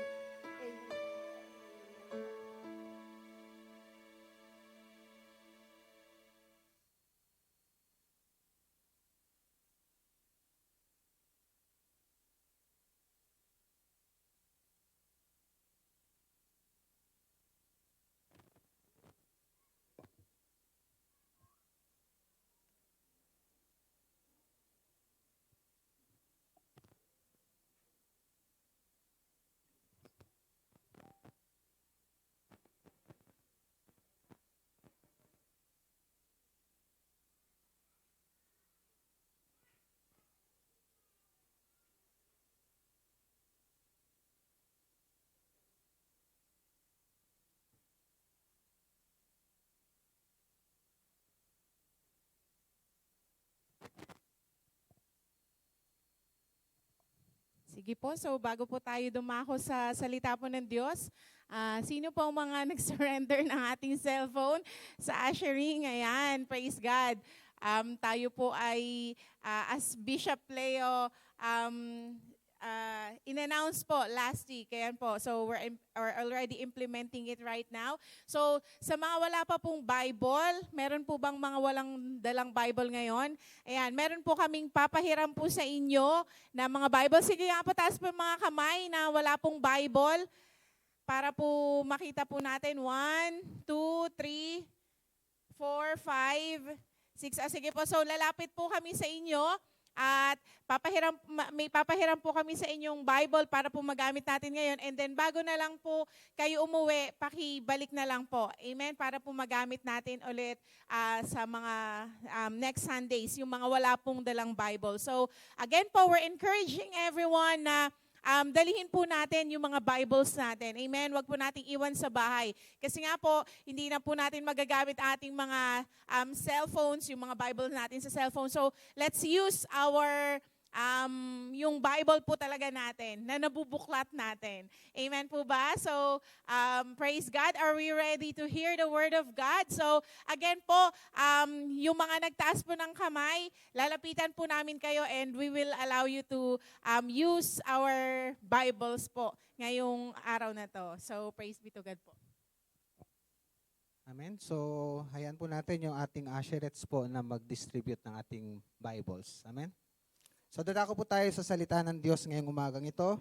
[SPEAKER 8] Sige po, so bago po tayo dumako sa salita po ng Diyos, sino po ang mga nag-surrender ng ating cellphone sa ushering? Ayan, praise God. Tayo po ay, as Bishop Leo, in-announce po last week. Ayan po. So we're already implementing it right now. So sa mga wala pa pong Bible, meron po bang mga walang dalang Bible ngayon? Ayan, meron po kaming papahiram po sa inyo na mga Bible. Sige nga po, taas po yung mga kamay na wala pong Bible para po makita po natin. 1, 2, 3, 4, 5, 6. Sige po, so lalapit po kami sa inyo. At may papahiram po kami sa inyong Bible para po magamit natin ngayon. And then bago na lang po kayo umuwi, pakibalik na lang po. Amen? Para po magamit natin ulit sa mga next Sundays, yung mga wala pong dalang Bible. So again po, we're encouraging everyone na dalihin po natin yung mga Bibles natin. Amen? Huwag po nating iwan sa bahay. Kasi nga po, hindi na po natin magagamit ating mga cellphones, yung mga Bible natin sa cellphone. So, let's use yung Bible po talaga natin, na nabubuklat natin. Amen po ba? So, praise God. Are we ready to hear the Word of God? So, again po, yung mga nagtaas po ng kamay, lalapitan po namin kayo and we will allow you to use our Bibles po ngayong araw na to. So, praise be to God po.
[SPEAKER 9] Amen. So, hayaan po natin yung ating usherettes po na mag-distribute ng ating Bibles. Amen. So, dadako po tayo sa salita ng Diyos ngayong umagang ito.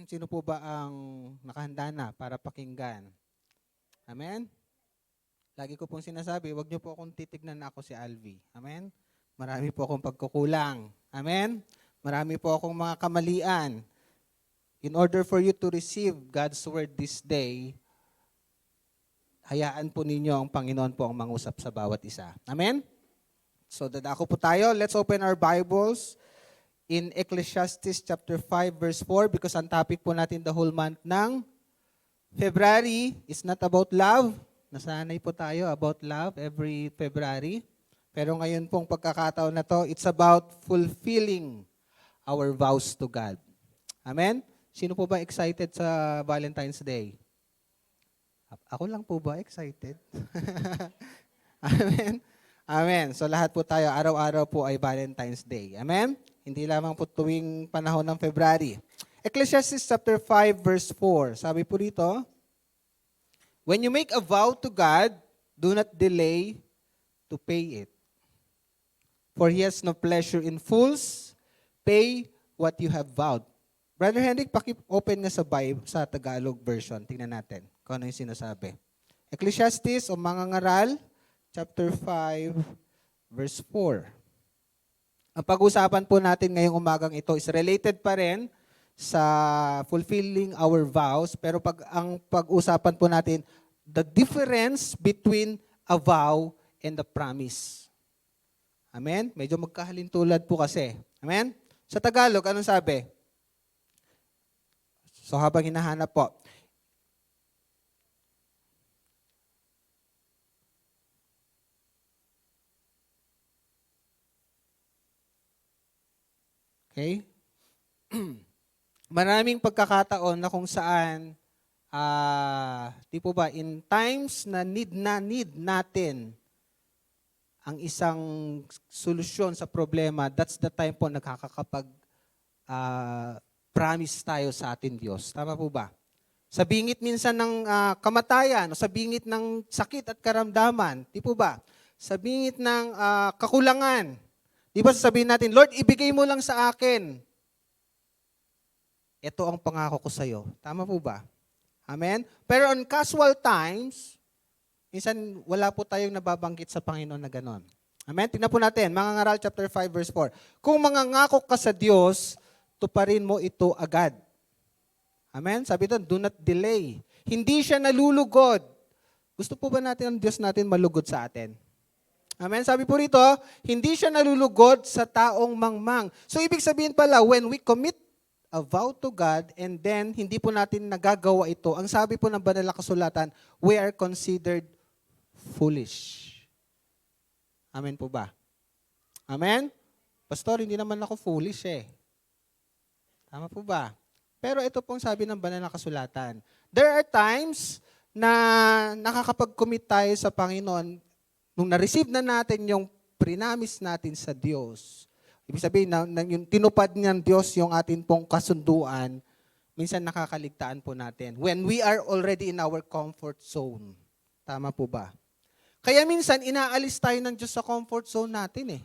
[SPEAKER 9] Sino po ba ang nakahanda na para pakinggan? Amen? Lagi ko pong sinasabi, wag niyo po akong titignan na ako si Alvi. Amen? Marami po akong pagkukulang. Amen? Marami po akong mga kamalian. In order for you to receive God's word this day, hayaan po ninyo ang Panginoon po ang mangusap sa bawat isa. Amen? So, dadako po tayo. Let's open our Bibles in Ecclesiastes chapter 5 verse 4 because ang topic po natin the whole month ng February is not about love. Nasanay po tayo about love every February. Pero ngayon pong pagkakataon na to, it's about fulfilling our vows to God. Amen? Sino po ba excited sa Valentine's Day? Ako lang po ba excited? Amen? Amen. So lahat po tayo, araw-araw po ay Valentine's Day. Amen? Hindi lamang po tuwing panahon ng February. Ecclesiastes chapter 5 verse 4. Sabi po dito, when you make a vow to God, do not delay to pay it. For He has no pleasure in fools. Pay what you have vowed. Brother Henrik, paki-open nga sa Bible, sa Tagalog version. Tingnan natin kung ano yung sinasabi. Ecclesiastes o mga ngaral, chapter 5, verse 4. Ang pag-usapan po natin ngayong umagang ito is related pa rin sa fulfilling our vows, pero ang pag-usapan po natin, the difference between a vow and a promise. Amen? Medyo magkahalintulad po kasi. Amen? Sa Tagalog, anong sabi? So habang hinahanap po, okay? Maraming pagkakataon na kung saan, di po ba, in times na need natin ang isang solusyon sa problema, that's the time po promise tayo sa atin Diyos. Tama po ba? Sa bingit minsan ng kamatayan, o sa bingit ng sakit at karamdaman, di po ba? Sa bingit ng kakulangan, di ba sasabihin natin, Lord, ibigay mo lang sa akin. Ito ang pangako ko sa iyo. Tama po ba? Amen? Pero on casual times, minsan wala po tayong nababanggit sa Panginoon na ganon. Amen? Tingnan po natin, mga ngaral chapter 5 verse 4. Kung mangangako ka sa Diyos, tuparin mo ito agad. Amen? Sabi doon, do not delay. Hindi siya nalulugod. Gusto po ba natin ang Diyos natin malugod sa atin? Amen? Sabi po rito, hindi siya nalulugod sa taong mangmang. So ibig sabihin pala, when we commit a vow to God and then hindi po natin nagagawa ito, ang sabi po ng banal na kasulatan, we are considered foolish. Amen po ba? Amen? Pastor, hindi naman ako foolish eh. Tama po ba? Pero ito pong sabi ng banal na kasulatan. There are times na nakakapag-commit tayo sa Panginoon nung na-receive na natin yung prinamis natin sa Diyos. Ibig sabihin, na yung tinupad ng Diyos yung atin pong kasunduan, minsan nakakaligtaan po natin. When we are already in our comfort zone. Tama po ba? Kaya minsan, inaalis tayo ng Diyos sa comfort zone natin eh.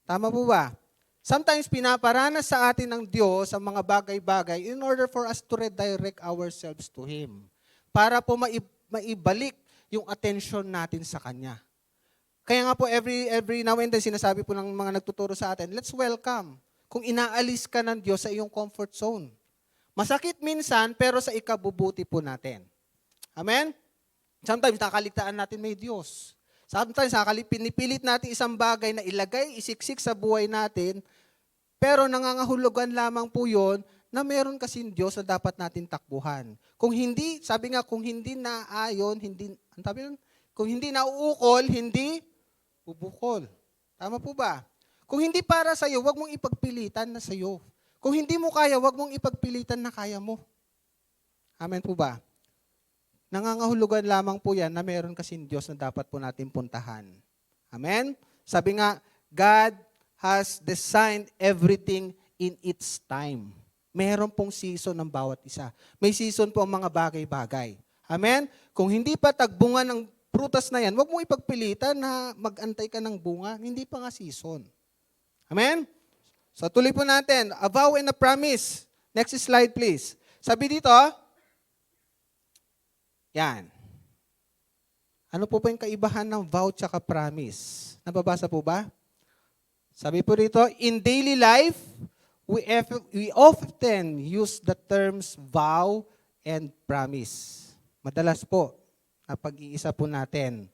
[SPEAKER 9] Tama po ba? Sometimes pinaparanas sa atin ng Diyos ang mga bagay-bagay in order for us to redirect ourselves to Him. Para po maibalik yung attention natin sa Kanya. Kaya nga po every now and then sinasabi po ng mga nagtuturo sa atin, let's welcome kung inaalis ka ng Diyos sa iyong comfort zone. Masakit minsan pero sa ikabubuti po natin. Amen? Sometimes nakaligtaan natin may Diyos. Sometimes pinipilit natin isang bagay na ilagay, isiksik sa buhay natin, pero nangangahulugan lamang po yun na meron kasing Diyos na dapat natin takbuhan. Kung hindi, sabi nga, kung hindi naayon, kung hindi nauukol, hindi bubukol. Tama po ba? Kung hindi para sa'yo, wag mong ipagpilitan na sa'yo. Kung hindi mo kaya, wag mong ipagpilitan na kaya mo. Amen po ba? Nangangahulugan lamang po yan na meron kasing Diyos na dapat po natin puntahan. Amen? Sabi nga, God has designed everything in its time. Meron pong season ng bawat isa. May season po ang mga bagay-bagay. Amen? Kung hindi pa tagbunga ng prutas na yan, huwag mo ipagpilitan na mag-antay ka ng bunga. Hindi pa nga season. Amen? So tuloy po natin. A vow and a promise. Next slide please. Sabi dito, yan. Ano po yung kaibahan ng vow tsaka promise? Nababasa po ba? Sabi po dito, in daily life, we often use the terms vow and promise. Madalas po, na pag-iisa po natin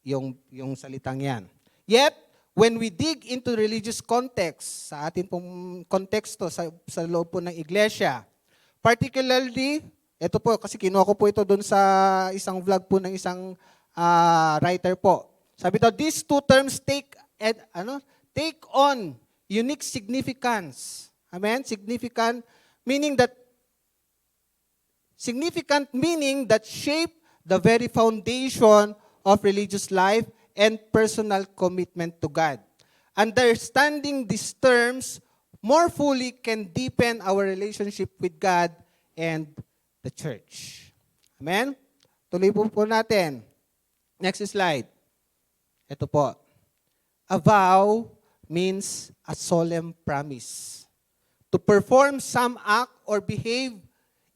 [SPEAKER 9] yung salitang yan. Yet, when we dig into religious context, sa atin pong konteksto, sa loob po ng iglesia, particularly, ito po, kasi kinuha ko po ito doon sa isang vlog po ng isang writer po. Sabi ito, these two terms take on unique significance. Amen? Significant meaning that shape the very foundation of religious life and personal commitment to God. Understanding these terms more fully can deepen our relationship with God and the church. Amen? Tuloy po natin. Next slide. Ito po. A vow means a solemn promise. To perform some act or behave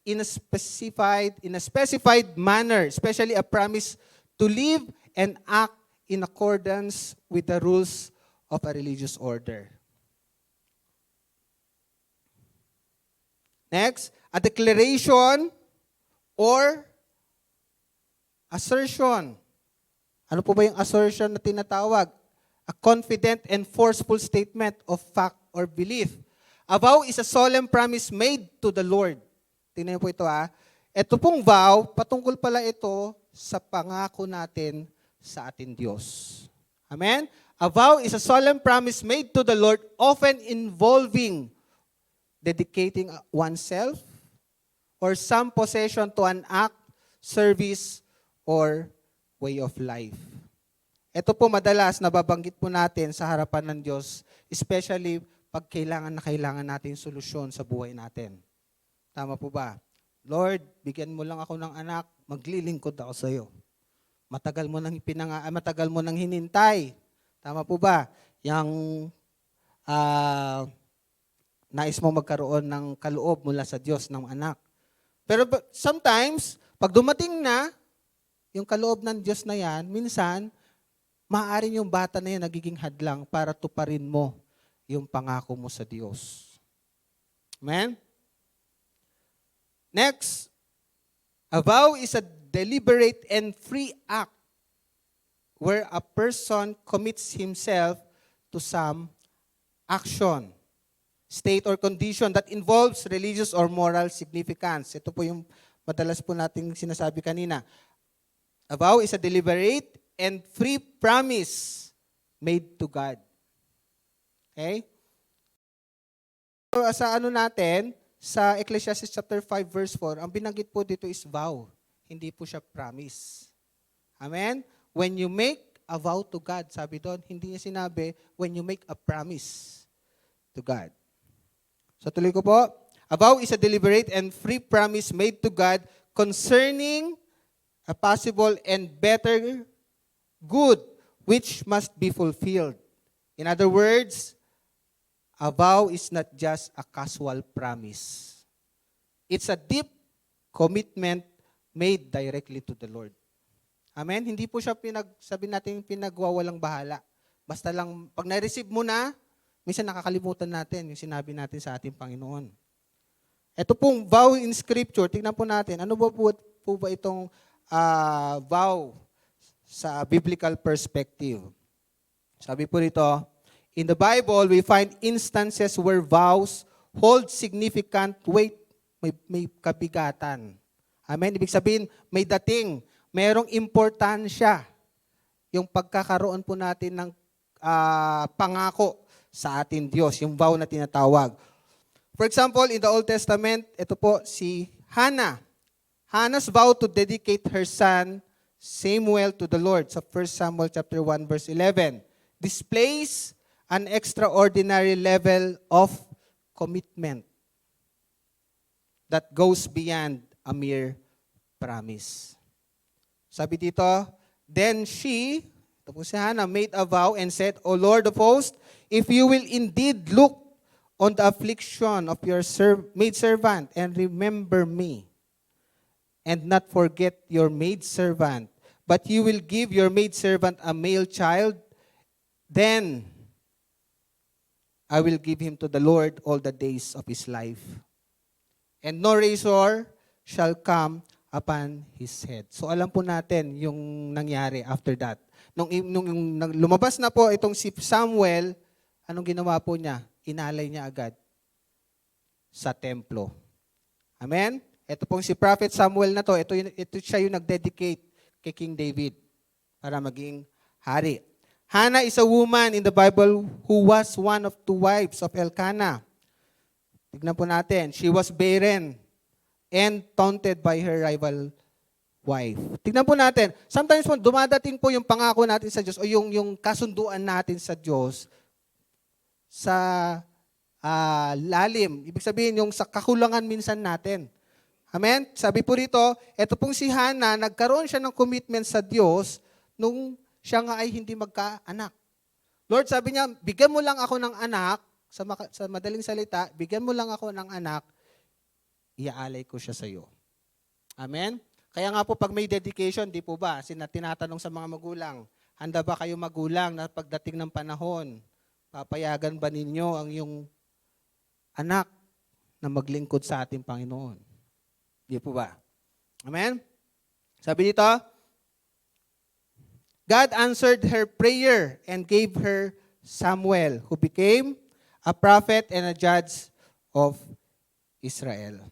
[SPEAKER 9] in a specified manner, especially a promise to live and act in accordance with the rules of a religious order. Next, a declaration or assertion. Ano po ba yung assertion na tinatawag? A confident and forceful statement of fact or belief. A vow is a solemn promise made to the Lord. Tingnan po ito ha. Ito pong vow, patungkol pala ito sa pangako natin sa ating Diyos. Amen? A vow is a solemn promise made to the Lord, often involving dedicating oneself or some possession to an act, service, or way of life. Ito po madalas nababanggit po natin sa harapan ng Diyos, especially pag kailangan natin solusyon sa buhay natin. Tama po ba? Lord, bigyan mo lang ako ng anak, maglilingkod ako sa iyo. Matagal mo nang hinintay. Tama po ba? Yang nais mo magkaroon ng kaloob mula sa Diyos ng anak. Pero sometimes, pag dumating na yung kaloob ng Diyos na yan, minsan, maaaring yung bata na yan nagiging hadlang para tuparin mo yung pangako mo sa Diyos. Amen? Next, a vow is a deliberate and free act where a person commits himself to some action, state or condition that involves religious or moral significance. Ito po yung madalas po nating sinasabi kanina. A vow is a deliberate and free promise made to God. Okay? sa ano natin, sa Ecclesiastes chapter 5 verse 4, ang binanggit po dito is vow. Hindi po siya promise. Amen? When you make a vow to God, sabi doon, hindi niya sinabi, when you make a promise to God. So tuloy ko po, a vow is a deliberate and free promise made to God concerning a possible and better good which must be fulfilled. In other words, a vow is not just a casual promise. It's a deep commitment made directly to the Lord. Amen? Hindi po siya sabi natin pinagwawalang bahala. Basta lang, pag na-receive mo na, minsan nakakalimutan natin yung sinabi natin sa ating Panginoon. Ito pong vow in Scripture, tingnan po natin, ano po ba itong vow sa biblical perspective? Sabi po rito, in the Bible, we find instances where vows hold significant weight, may kabigatan. Amen? Ibig sabihin, may dating, merong importansya yung pagkakaroon po natin ng pangako sa ating Diyos, yung vow na tinatawag. For example, in the Old Testament, ito po si Hannah. Hannah's vow to dedicate her son Samuel to the Lord sa 1 Samuel chapter 1 verse 11 displays an extraordinary level of commitment that goes beyond a mere promise. Sabi dito, then she, ito po si Hannah, made a vow and said, O Lord of hosts, if you will indeed look on the affliction of your maidservant and remember me, and not forget your maidservant, but you will give your maidservant a male child, then I will give him to the Lord all the days of his life. And no razor shall come upon his head. So alam po natin yung nangyari after that. Nung lumabas na po itong si Samuel, anong ginawa po niya? Inalay niya agad sa templo. Amen? Ito pong si Prophet Samuel na to, ito siya yung nag-dedicate kay King David para maging hari. Hannah is a woman in the Bible who was one of two wives of Elkanah. Tignan po natin. She was barren and taunted by her rival wife. Tignan po natin. Sometimes po, dumadating po yung pangako natin sa Diyos o yung kasunduan natin sa Diyos sa lalim. Ibig sabihin, yung sa kakulangan minsan natin. Amen? Sabi po rito, eto pong si Hannah, nagkaroon siya ng commitment sa Diyos nung siya nga ay hindi magkaanak. Lord, sabi niya, bigyan mo lang ako ng anak, sa madaling salita, bigyan mo lang ako ng anak, iaalay ko siya sa iyo. Amen? Kaya nga po, pag may dedication, di po ba, tinatanong sa mga magulang, handa ba kayo magulang na pagdating ng panahon, papayagan ba ninyo ang iyong anak na maglingkod sa ating Panginoon? Di po ba? Amen? Sabi dito, God answered her prayer and gave her Samuel, who became a prophet and a judge of Israel.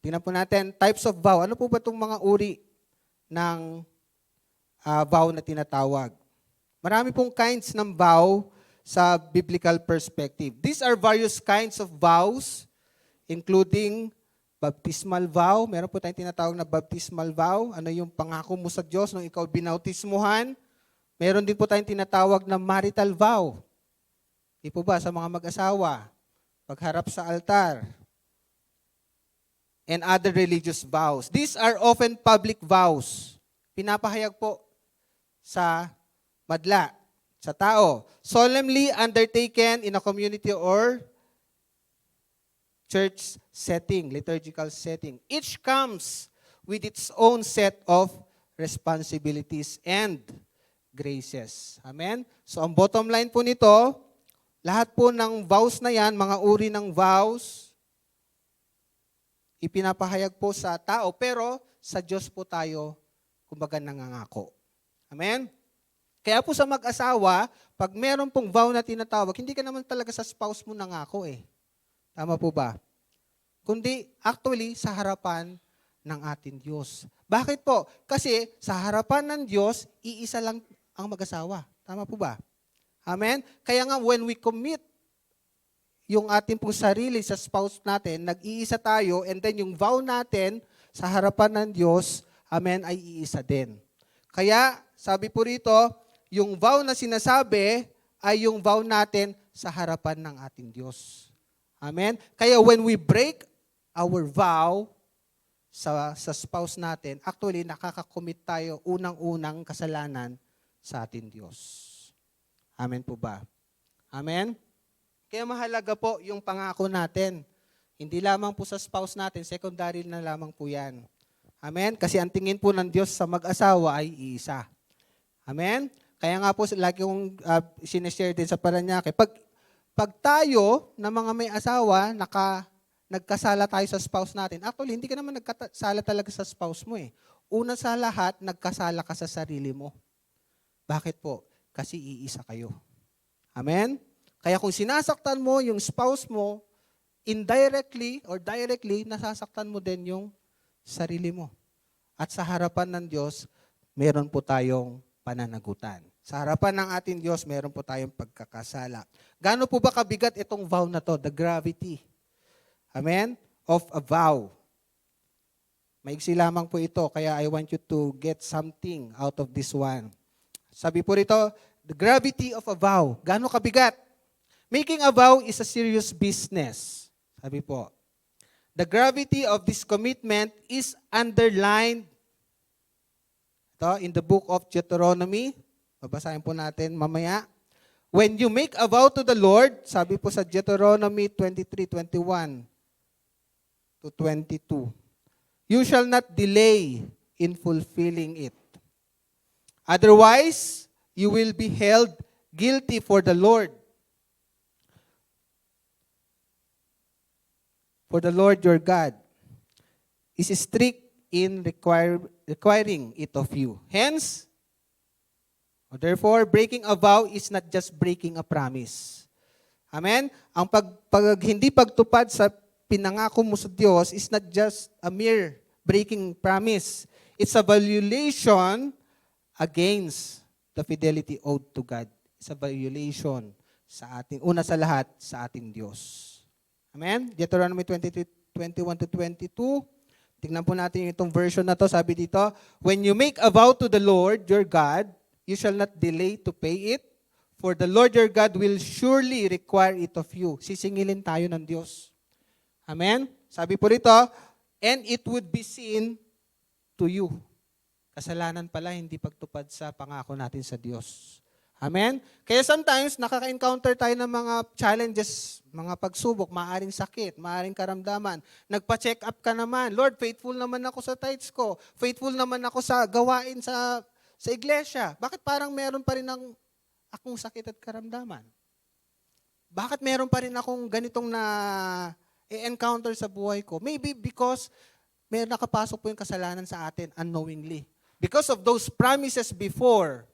[SPEAKER 9] Tingnan po natin, types of vow. Ano po ba itong mga uri ng vow na tinatawag? Marami pong kinds ng vow sa biblical perspective. These are various kinds of vows, including baptismal vow. Meron po tayong tinatawag na baptismal vow. Ano yung pangako mo sa Diyos nung ikaw binautismuhan? Meron din po tayong tinatawag na marital vow. Di po ba sa mga mag-asawa, pagharap sa altar, and other religious vows. These are often public vows. Pinapahayag po sa madla, sa tao. Solemnly undertaken in a community or church setting, liturgical setting. Each comes with its own set of responsibilities and graces. Amen? So ang bottom line po nito, lahat po ng vows na yan, mga uri ng vows, ipinapahayag po sa tao, pero sa Diyos po tayo, kumbaga nangangako. Amen? Kaya po sa mag-asawa, pag meron pong vow na tinatawag, hindi ka naman talaga sa spouse mo nangako eh. Tama po ba? Kundi actually sa harapan ng ating Diyos. Bakit po? Kasi sa harapan ng Diyos, iisa lang ang mag-asawa. Tama po ba? Amen? Kaya nga when we commit yung ating pong sarili sa spouse natin, nag-iisa tayo, and then yung vow natin sa harapan ng Diyos, amen, ay iisa din. Kaya, sabi po rito, yung vow na sinasabi ay yung vow natin sa harapan ng ating Diyos. Amen? Kaya when we break our vow sa spouse natin, actually, nakakakommit tayo unang-unang kasalanan sa ating Diyos. Amen po ba? Amen? Kaya mahalaga po yung pangako natin. Hindi lamang po sa spouse natin, secondary na lamang po yan. Amen? Kasi ang tingin po ng Diyos sa mag-asawa ay iisa. Amen? Kaya nga po, lagi kong sinishare din sa Paranaque, pag tayo na mga may asawa, nagkasala tayo sa spouse natin, actually, hindi ka naman nagkasala talaga sa spouse mo eh. Una sa lahat, nagkasala ka sa sarili mo. Bakit po? Kasi iisa kayo. Amen? Kaya kung sinasaktan mo yung spouse mo, indirectly or directly, nasasaktan mo din yung sarili mo. At sa harapan ng Diyos, meron po tayong pananagutan. Sa harapan ng ating Diyos, meron po tayong pagkakasala. Gaano po ba kabigat itong vow na to? The gravity. Amen? Of a vow. Maiksi lamang po ito, kaya I want you to get something out of this one. Sabi po rito, the gravity of a vow. Gaano kabigat? Making a vow is a serious business. Sabi po, the gravity of this commitment is underlined in the book of Deuteronomy. Babasahin po natin mamaya. When you make a vow to the Lord, sabi po sa Deuteronomy 23:21 to 22, you shall not delay in fulfilling it. Otherwise, you will be held guilty for the Lord. For the Lord your God is strict in requiring it of you. Hence, therefore, breaking a vow is not just breaking a promise. Amen? Ang hindi pagtupad sa pinangako mo sa Diyos is not just a mere breaking promise. It's a violation against the fidelity owed to God. It's a violation sa ating, una sa lahat, sa ating Diyos. Amen? Deuteronomy 21 to 22. Tingnan po natin itong version na to. Sabi dito, when you make a vow to the Lord your God, you shall not delay to pay it, for the Lord your God will surely require it of you. Sisingilin tayo ng Diyos. Amen? Sabi po rito, and it would be seen to you. Kasalanan pala, hindi pagtupad sa pangako natin sa Diyos. Amen? Kaya sometimes, nakaka-encounter tayo ng mga challenges, mga pagsubok, maaring sakit, maaring karamdaman. Nagpa-check up ka naman. Lord, faithful naman ako sa tithes ko. Faithful naman ako sa gawain sa iglesia. Bakit parang meron pa rin akong sakit at karamdaman? Bakit meron pa rin akong ganitong encounter sa buhay ko? Maybe because may nakapasok po yung kasalanan sa atin unknowingly. Because of those promises before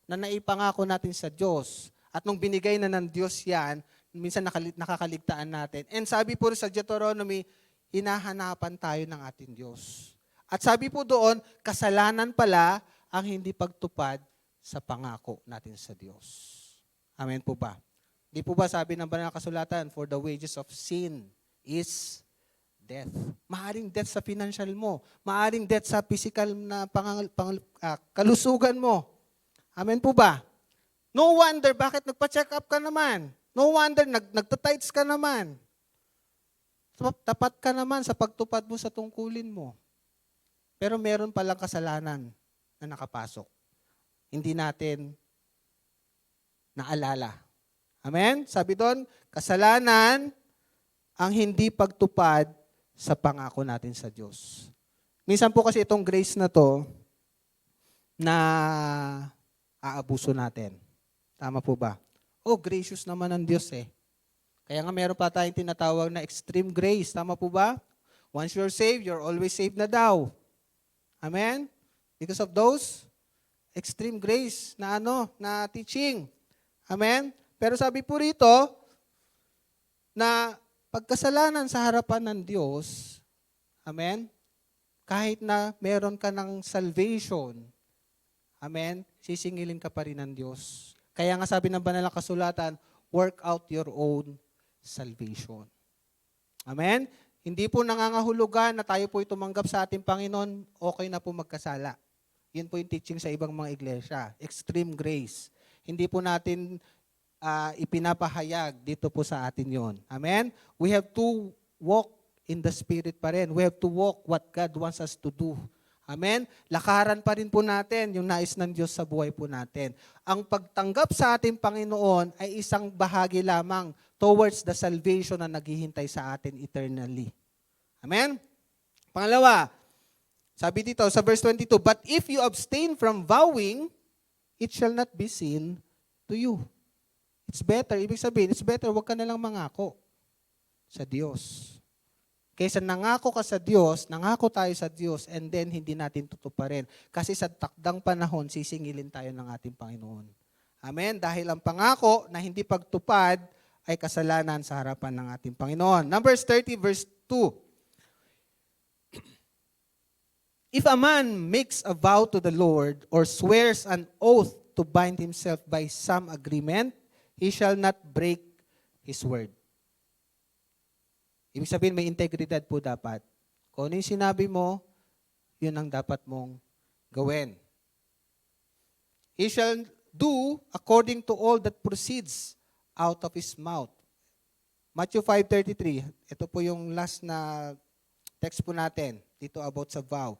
[SPEAKER 9] na naipangako natin sa Diyos. At nung binigay na ng Diyos yan, minsan nakakaligtaan natin. And sabi po sa Deuteronomy, hinahanapan tayo ng ating Diyos. At sabi po doon, kasalanan pala ang hindi pagtupad sa pangako natin sa Diyos. Amen po ba? Di po ba sabi ng banal na kasulatan, for the wages of sin is death. Maaring death sa financial mo. Maaring death sa physical na kalusugan mo. Amen po ba? No wonder bakit nagpa-check up ka naman. No wonder nagtatides ka naman. Tapat ka naman sa pagtupad mo sa tungkulin mo. Pero meron palang kasalanan na nakapasok. Hindi natin naalala. Amen? Sabi doon, kasalanan ang hindi pagtupad sa pangako natin sa Diyos. Minsan po kasi itong grace na to na aabuso natin. Tama po ba? Oh, gracious naman ang Diyos eh. Kaya nga meron pa tayong tinatawag na extreme grace. Tama po ba? Once you're saved, you're always saved na daw. Amen? Because of those extreme grace na na teaching. Amen? Pero sabi po rito na pagkasalanan sa harapan ng Diyos, amen? Kahit na meron ka ng salvation, amen, sisingilin ka pa rin ng Diyos. Kaya nga sabi ng banal na kasulatan, work out your own salvation. Amen? Hindi po nangangahulugan na tayo po tumanggap sa ating Panginoon, okay na po magkasala. Yun po yung teaching sa ibang mga iglesia. Extreme grace. Hindi po natin ipinapahayag dito po sa atin yon. Amen? We have to walk in the Spirit pa rin. We have to walk what God wants us to do. Amen? Lakaran pa rin po natin yung nais ng Diyos sa buhay po natin. Ang pagtanggap sa ating Panginoon ay isang bahagi lamang towards the salvation na naghihintay sa atin eternally. Amen? Pangalawa, sabi dito sa verse 22, but if you abstain from vowing, it shall not be seen to you. It's better, ibig sabihin, it's better, huwag ka na lang mangako sa Diyos. Kaysa nangako ka sa Diyos, nangako tayo sa Diyos, and then hindi natin tutuparin. Kasi sa takdang panahon, sisingilin tayo ng ating Panginoon. Amen? Dahil ang pangako na hindi pagtupad ay kasalanan sa harapan ng ating Panginoon. Numbers 30 verse 2. If a man makes a vow to the Lord or swears an oath to bind himself by some agreement, he shall not break his word. Ibig sabihin, may integridad po dapat. Kung ano yung sinabi mo, yun ang dapat mong gawin. He shall do according to all that proceeds out of his mouth. Matthew 5:33. Ito po yung last na text po natin dito about sa vow.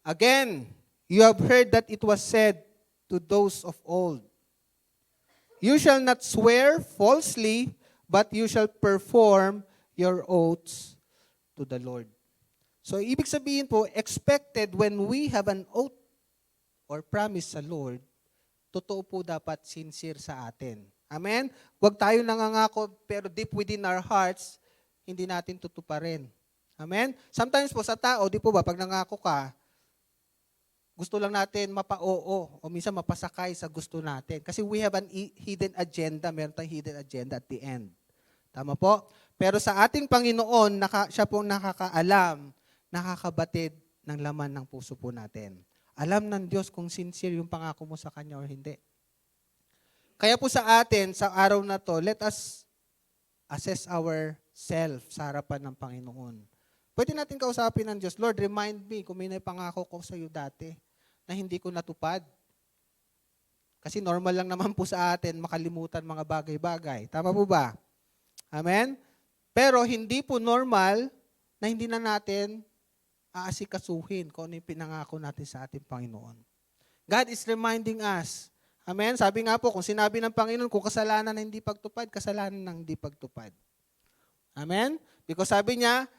[SPEAKER 9] Again, you have heard that it was said to those of old, you shall not swear falsely, but you shall perform your oaths to the Lord. So, ibig sabihin po, expected when we have an oath or promise sa Lord, totoo po dapat sincere sa atin. Amen? Huwag tayo nangangako, pero deep within our hearts, hindi natin tutuparin. Amen? Sometimes po sa tao, di po ba, pag nangako ka, gusto lang natin mapa-oo o minsan mapasakay sa gusto natin. Kasi we have an hidden agenda, meron tayong hidden agenda at the end. Tama po? Pero sa ating Panginoon, siya pong nakakaalam, nakakabatid ng laman ng puso po natin. Alam ng Diyos kung sincere yung pangako mo sa Kanya o hindi. Kaya po sa atin, sa araw na to, let us assess ourselves sa harapan ng Panginoon. Pwede natin kausapin ng Diyos, Lord, remind me kung may pangako ko sa iyo dati na hindi ko natupad. Kasi normal lang naman po sa atin makalimutan mga bagay-bagay. Tama po ba? Amen? Pero hindi po normal na hindi na natin aasikasuhin kung ano yung pinangako natin sa ating Panginoon. God is reminding us. Amen? Sabi nga po, kung sinabi ng Panginoon, kung kasalanan na hindi pagtupad, kasalanan ng hindi pagtupad. Amen? Because sabi niya,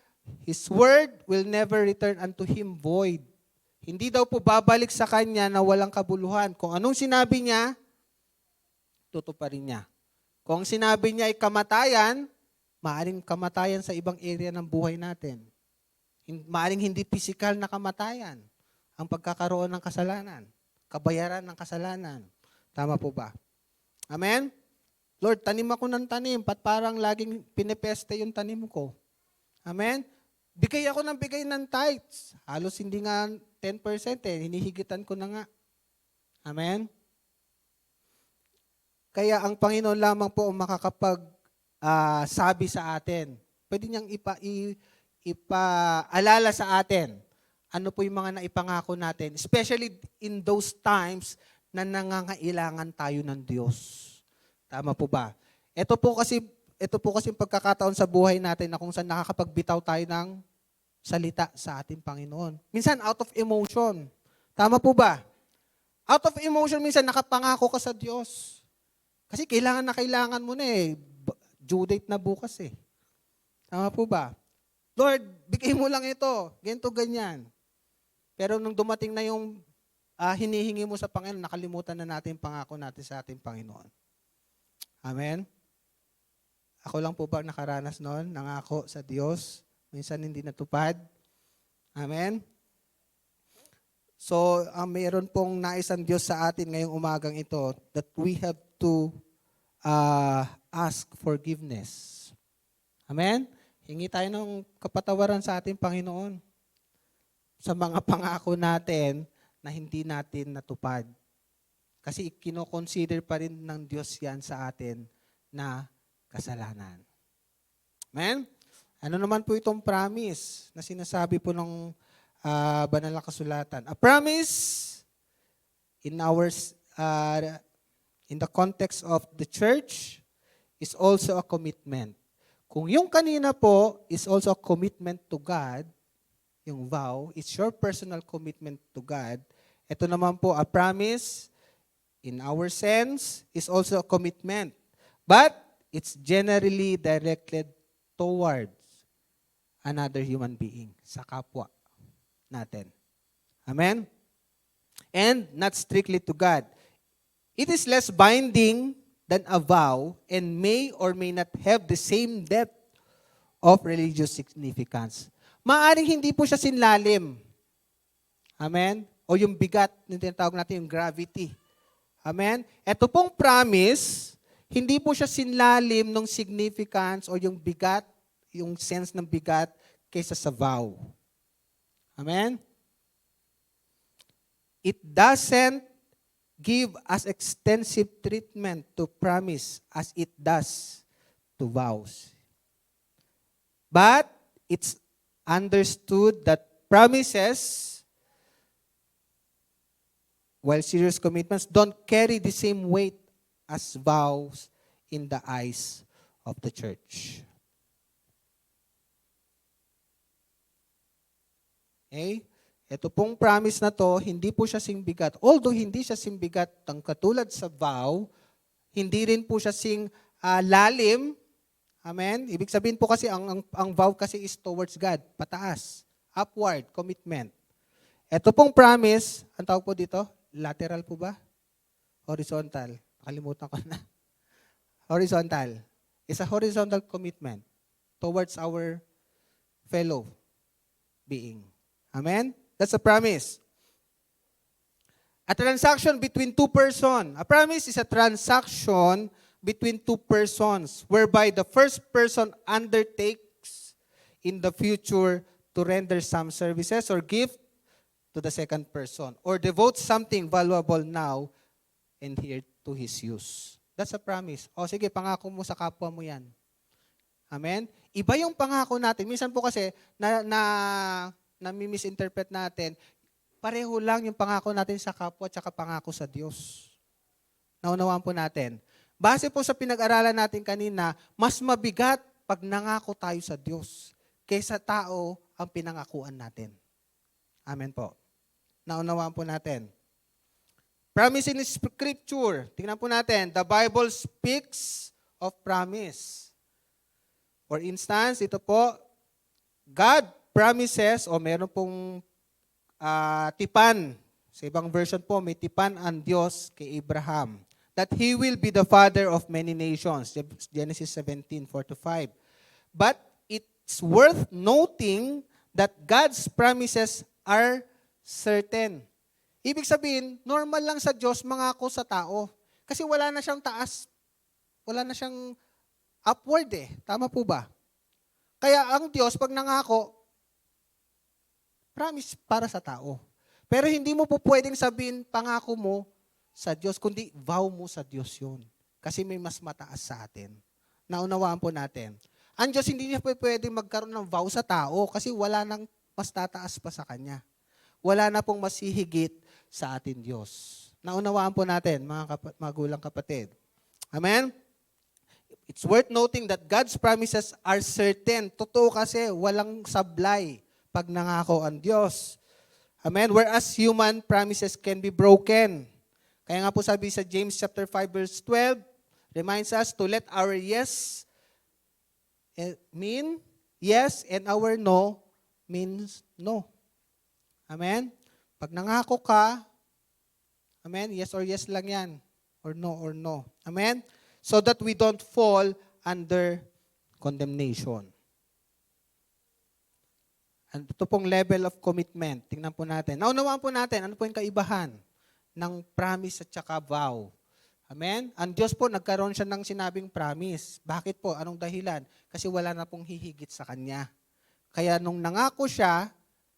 [SPEAKER 9] His word will never return unto Him void. Hindi daw po babalik sa Kanya na walang kabuluhan. Kung anong sinabi niya, tutuparin niya. Kung sinabi niya ay kamatayan, maaring kamatayan sa ibang area ng buhay natin. Maaring hindi physical na kamatayan ang pagkakaroon ng kasalanan, kabayaran ng kasalanan. Tama po ba? Amen? Lord, tanim ako ng tanim, parang laging pinepeste yung tanim ko. Amen? Bigay ako ng bigay ng tithes. Halos hindi nga 10% hinihigitan ko na nga. Amen? Kaya ang Panginoon lamang po ang makakapag-sabi sa atin. Pwede niyang ipaalala sa atin ano po yung mga naipangako natin, especially in those times na nangangailangan tayo ng Diyos. Tama po ba? Ito po kasi pagkakataon sa buhay natin na kung saan nakakapagbitaw tayo ng salita sa ating Panginoon. Minsan out of emotion. Tama po ba? Out of emotion, minsan nakapangako ka sa Diyos. Kasi kailangan na kailangan mo na eh. Due date na bukas eh. Tama po ba? Lord, bigay mo lang ito. Ganito, ganyan. Pero nung dumating na yung hinihingi mo sa Panginoon, nakalimutan na natin yung pangako natin sa ating Panginoon. Amen? Ako lang po ba nakaranas noon? Nangako sa Diyos. Minsan hindi natupad. Amen? So, mayroon pong nais ang Diyos sa atin ngayong umagang ito that we have to ask forgiveness. Amen? Hingi tayo ng kapatawaran sa ating Panginoon sa mga pangako natin na hindi natin natupad. Kasi kino-consider pa rin ng Diyos yan sa atin na kasalanan. Amen? Ano naman po itong promise na sinasabi po ng banal na kasulatan? A promise in in the context of the church is also a commitment. Kung yung kanina po is also a commitment to God, yung vow, it's your personal commitment to God. Ito naman po, a promise in our sense is also a commitment. But it's generally directed towards another human being, sa kapwa natin. Amen? And not strictly to God. It is less binding than a vow and may or may not have the same depth of religious significance. Maaring hindi po siya sinlalim. Amen? O yung bigat, yung tinatawag natin yung gravity. Amen? Ito pong promise, hindi po siya sinlalim ng significance o yung bigat, yung sense ng bigat kaysa sa vow. Amen? It doesn't give us extensive treatment to promise as it does to vows. But it's understood that promises, while serious commitments, don't carry the same weight as vows in the eyes of the church. Okay? Ito pong promise na to, hindi po siya singbigat. Although hindi siya singbigat ang katulad sa vow, hindi rin po siya sing lalim. Amen? Ibig sabihin po kasi, ang vow kasi is towards God, pataas, upward, commitment. Ito pong promise, ang tawag po dito, lateral po ba? Horizontal. Nakalimutan ko na. Horizontal. It's a horizontal commitment towards our fellow being. Amen? That's a promise. A transaction between two persons. A promise is a transaction between two persons whereby the first person undertakes in the future to render some services or gift to the second person or devote something valuable now and here to his use. That's a promise. O sige, pangako mo sa kapwa mo yan. Amen? Iba yung pangako natin. Minsan po kasi nami-misinterpret natin, pareho lang yung pangako natin sa kapwa at saka pangako sa Diyos. Naunawaan po natin. Base po sa pinag-aralan natin kanina, mas mabigat pag nangako tayo sa Diyos kaysa tao ang pinangakuan natin. Amen po. Naunawaan po natin. Promise in Scripture. Tingnan po natin. The Bible speaks of promise. For instance, ito po, God promises, o meron pong tipan. Sa ibang version po, may tipan ang Diyos kay Abraham. That He will be the father of many nations. Genesis 17:4-5. But it's worth noting that God's promises are certain. Ibig sabihin, normal lang sa Diyos mangako sa tao. Kasi wala na siyang taas. Wala na siyang upward eh. Tama po ba? Kaya ang Diyos, pag nangako, promise para sa tao. Pero hindi mo po pwedeng sabihin pangako mo sa Diyos, kundi vow mo sa Diyos yun. Kasi may mas mataas sa atin. Naunawaan po natin. Ang Diyos hindi niya pwedeng magkaroon ng vow sa tao kasi wala nang mas tataas pa sa Kanya. Wala na pong mas hihigit sa atin Diyos. Naunawaan po natin, mga magulang kapatid. Amen? It's worth noting that God's promises are certain. Totoo kasi, walang sablay pag nangako ang Diyos. Amen? Whereas human promises can be broken. Kaya nga po sabi sa James chapter 5 verse 12, reminds us to let our yes mean yes and our no means no. Amen? Pag nangako ka, amen, yes or yes lang yan. Or no. Amen? So that we don't fall under condemnation. And ito pong level of commitment. Tingnan po natin. Naunawaan po natin, ano po yung kaibahan ng promise at saka vow. Amen? Ang Diyos po, nagkaroon siya ng sinabing promise. Bakit po? Anong dahilan? Kasi wala na pong hihigit sa Kanya. Kaya nung nangako siya,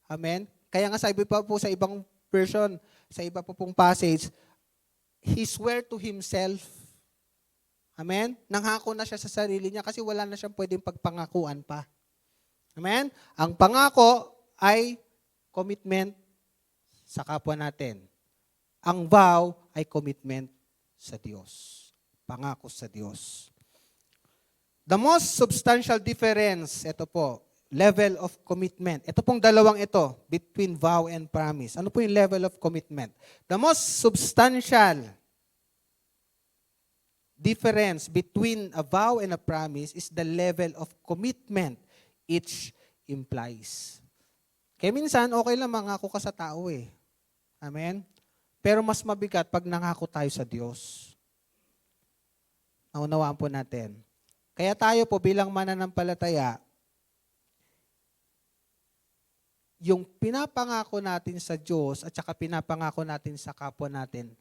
[SPEAKER 9] amen, kaya nga sabi pa po sa ibang version, sa iba po pong passage, He swear to Himself. Amen? Nanghako na siya sa sarili niya kasi wala na siyang pwedeng pagpangakuan pa. Amen? Ang pangako ay commitment sa kapwa natin. Ang vow ay commitment sa Diyos. Pangako sa Diyos. The most substantial difference, ito po, level of commitment. Ito pong dalawang ito, between vow and promise. Ano po yung level of commitment? The most substantial difference between a vow and a promise is the level of commitment each implies. Kaya minsan, okay lang mangako ka sa tao eh. Amen? Pero mas mabigat pag nangako tayo sa Diyos. Naunawaan po natin. Kaya tayo po bilang mananampalataya, yung pinapangako natin sa Diyos at saka pinapangako natin sa kapwa natin,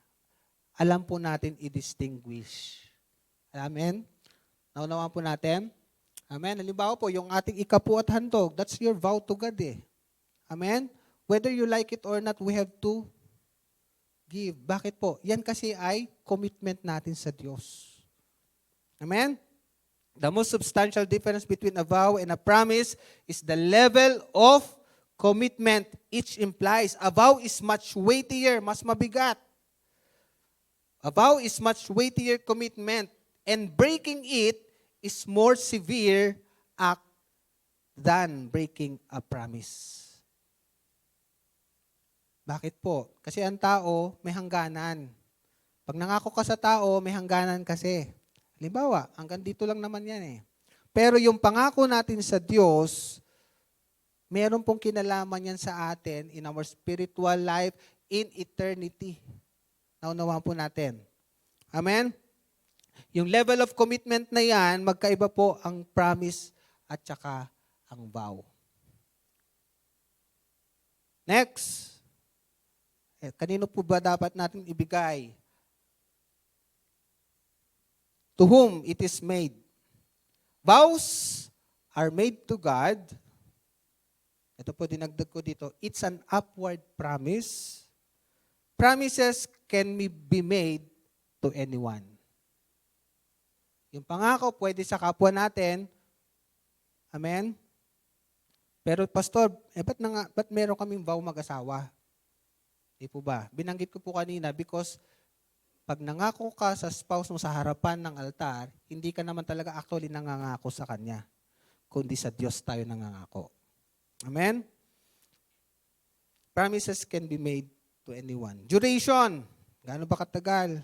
[SPEAKER 9] alam po natin i-distinguish. Amen? Naunawaan po natin? Amen? Halimbawa po, yung ating ikapu at handog, that's your vow to God eh. Amen? Whether you like it or not, we have to give. Bakit po? Yan kasi ay commitment natin sa Diyos. Amen? The most substantial difference between a vow and a promise is the level of commitment each implies. A vow is much weightier, mas mabigat. A vow is much weightier commitment, and breaking it is more severe act than breaking a promise. Bakit po? Kasi ang tao may hangganan. Pag nangako ka sa tao, may hangganan kasi. Halimbawa, hanggang dito lang naman yan eh. Pero yung pangako natin sa Diyos, meron pong kinalaman yan sa atin in our spiritual life in eternity. Naunawaan po natin. Amen? Yung level of commitment na yan, magkaiba po ang promise at saka ang vow. Next. Kanino po ba dapat natin ibigay? To whom it is made. Vows are made to God. Ito po, dinagdag ko dito. It's an upward promise. Promises can be made to anyone. Yung pangako, pwede sa kapwa natin. Amen? Pero pastor, ba't meron kaming vow mag-asawa? Di po ba? Binanggit ko po kanina because pag nangako ka sa spouse mo sa harapan ng altar, hindi ka naman talaga actually nangangako sa kanya, kundi sa Diyos tayo nangangako. Amen? Promises can be made to anyone. Duration. Gaano ba katagal?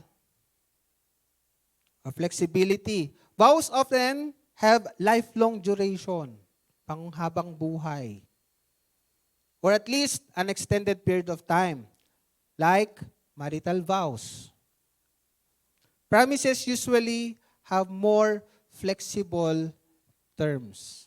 [SPEAKER 9] Flexibility. Vows often have lifelong duration, panghabang buhay, or at least an extended period of time, like marital vows. Promises usually have more flexible terms.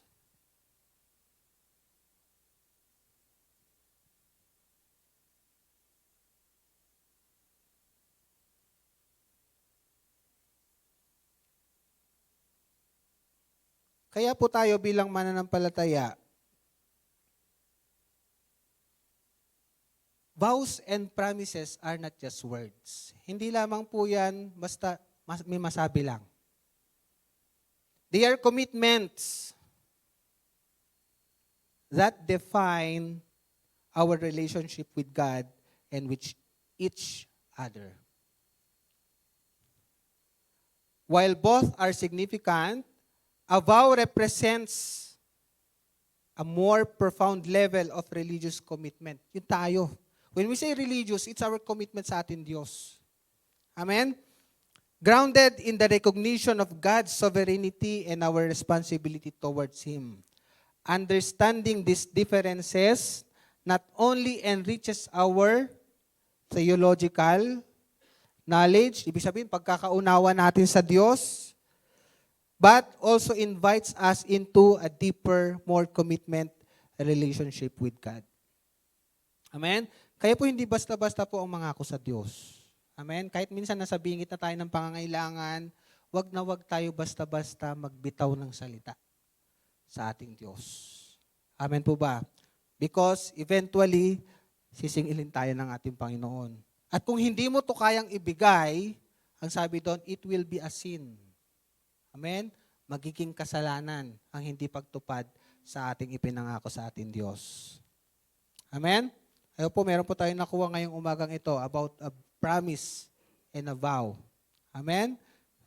[SPEAKER 9] Kaya po tayo bilang mananampalataya, vows and promises are not just words. Hindi lamang po yan basta may masabi lang. They are commitments that define our relationship with God and with each other. While both are significant, a vow represents a more profound level of religious commitment. Yun tayo. When we say religious, it's our commitment sa ating Diyos. Amen? Grounded in the recognition of God's sovereignty and our responsibility towards Him. Understanding these differences not only enriches our theological knowledge, ibig sabihin, pagkakaunawa natin sa Diyos, but also invites us into a deeper, more commitment relationship with God. Amen? Kaya po hindi basta-basta po ang mangako sa Diyos. Amen? Kahit minsan nasa bingit na tayo ng pangangailangan, wag na wag tayo basta-basta magbitaw ng salita sa ating Diyos. Amen po ba? Because eventually, sisingilin tayo ng ating Panginoon. At kung hindi mo to kayang ibigay, ang sabi doon, it will be a sin Amen? Magiging kasalanan ang hindi pagtupad sa ating ipinangako sa ating Diyos. Amen? Ayun po, meron po tayong nakuha ngayong umagang ito about a promise and a vow. Amen?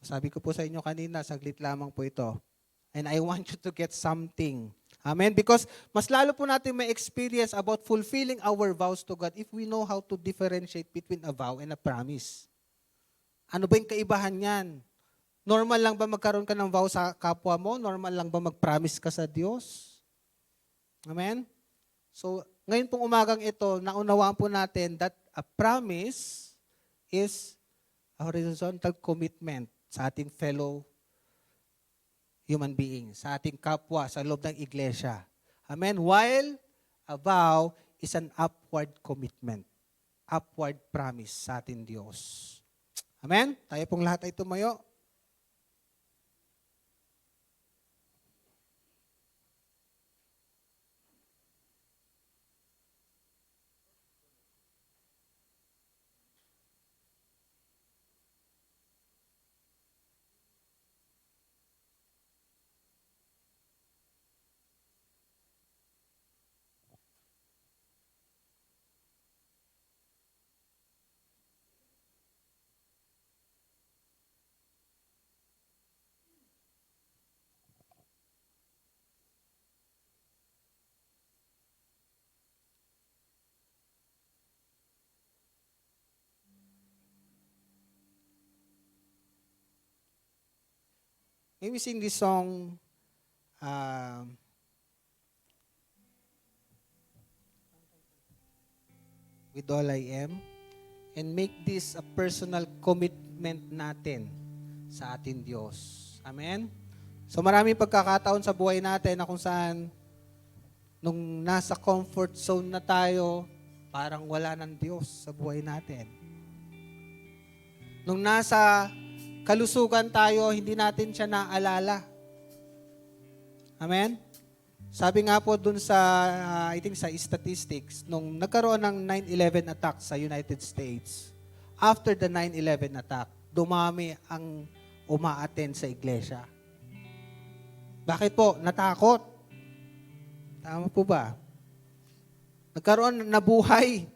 [SPEAKER 9] Sabi ko po sa inyo kanina, saglit lamang po ito. And I want you to get something. Amen? Because mas lalo po natin may experience about fulfilling our vows to God if we know how to differentiate between a vow and a promise. Ano ba yung kaibahan yan? Normal lang ba magkaroon ka ng vow sa kapwa mo? Normal lang ba mag-promise ka sa Diyos? Amen? So, ngayon pong umagang ito, naunawaan po natin that a promise is a horizontal commitment sa ating fellow human beings, sa ating kapwa, sa loob ng iglesia. Amen? While a vow is an upward commitment, upward promise sa ating Diyos. Amen? Tayo pong lahat ay tumayo. May we sing this song, with all I am, and make this a personal commitment natin sa ating Diyos. Amen? So maraming pagkakataon sa buhay natin na kung saan nung nasa comfort zone na tayo, parang wala ng Diyos sa buhay natin. Nung nasa kalusugan tayo, hindi natin siya naalala. Amen? Sabi nga po dun sa, I think sa statistics, nung nagkaroon ng 9/11 attack sa United States, after the 9/11 attack, dumami ang uma-attend sa iglesia. Bakit po? Natakot. Tama po ba? Nagkaroon, nabuhay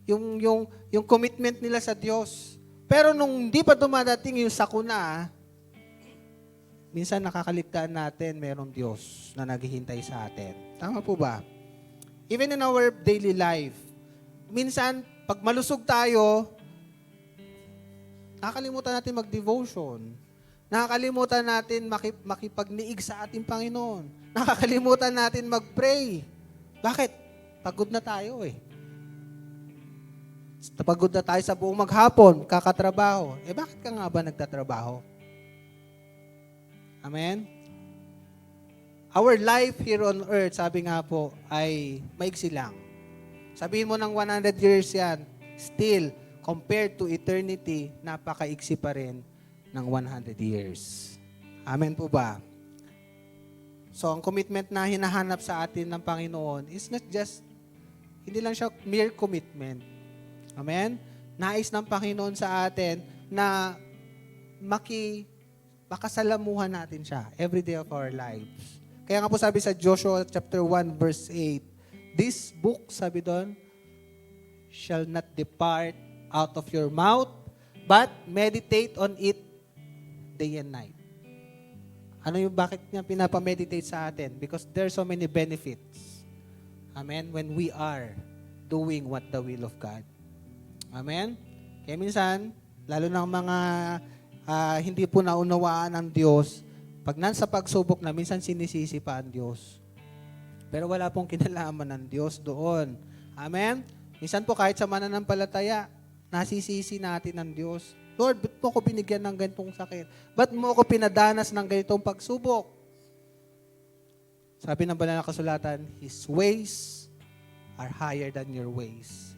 [SPEAKER 9] yung commitment nila sa Diyos. Pero nung di pa dumadating yung sakuna, minsan nakakaligtaan natin merong Diyos na naghihintay sa atin. Tama po ba? Even in our daily life, minsan pag malusog tayo, nakakalimutan natin mag-devotion. Nakakalimutan natin makipagniig sa ating Panginoon. Nakakalimutan natin mag-pray. Bakit? Pagod na tayo eh. Pagod na tayo sa buong maghapon, kakatrabaho. Bakit ka nga ba nagtatrabaho? Amen? Our life here on earth, sabi nga po, ay maiksi lang. Sabihin mo ng 100 years yan, still, compared to eternity, napakaiksi pa rin ng 100 years. Amen po ba? So, ang commitment na hinahanap sa atin ng Panginoon is not just, hindi lang siya mere commitment. Amen? Nais ng Panginoon sa atin na makasalamuhan natin siya every day of our lives. Kaya nga po sabi sa Joshua chapter 1 verse 8, this book, sabi doon, shall not depart out of your mouth, but meditate on it day and night. Ano yung bakit niya pinapameditate sa atin? Because there are so many benefits. Amen? When we are doing what the will of God. Amen? Kaya minsan, lalo ng mga hindi po naunawaan ng Diyos, pag nasa pagsubok na, minsan sinisisi pa ang Diyos. Pero wala pong kinalaman ng Diyos doon. Amen? Minsan po kahit sa mananampalataya, nasisisi natin ng Diyos. Lord, ba't mo ko binigyan ng ganitong sakit? Ba't mo ko pinadanas ng ganitong pagsubok? Sabi ng banal na kasulatan, His ways are higher than your ways.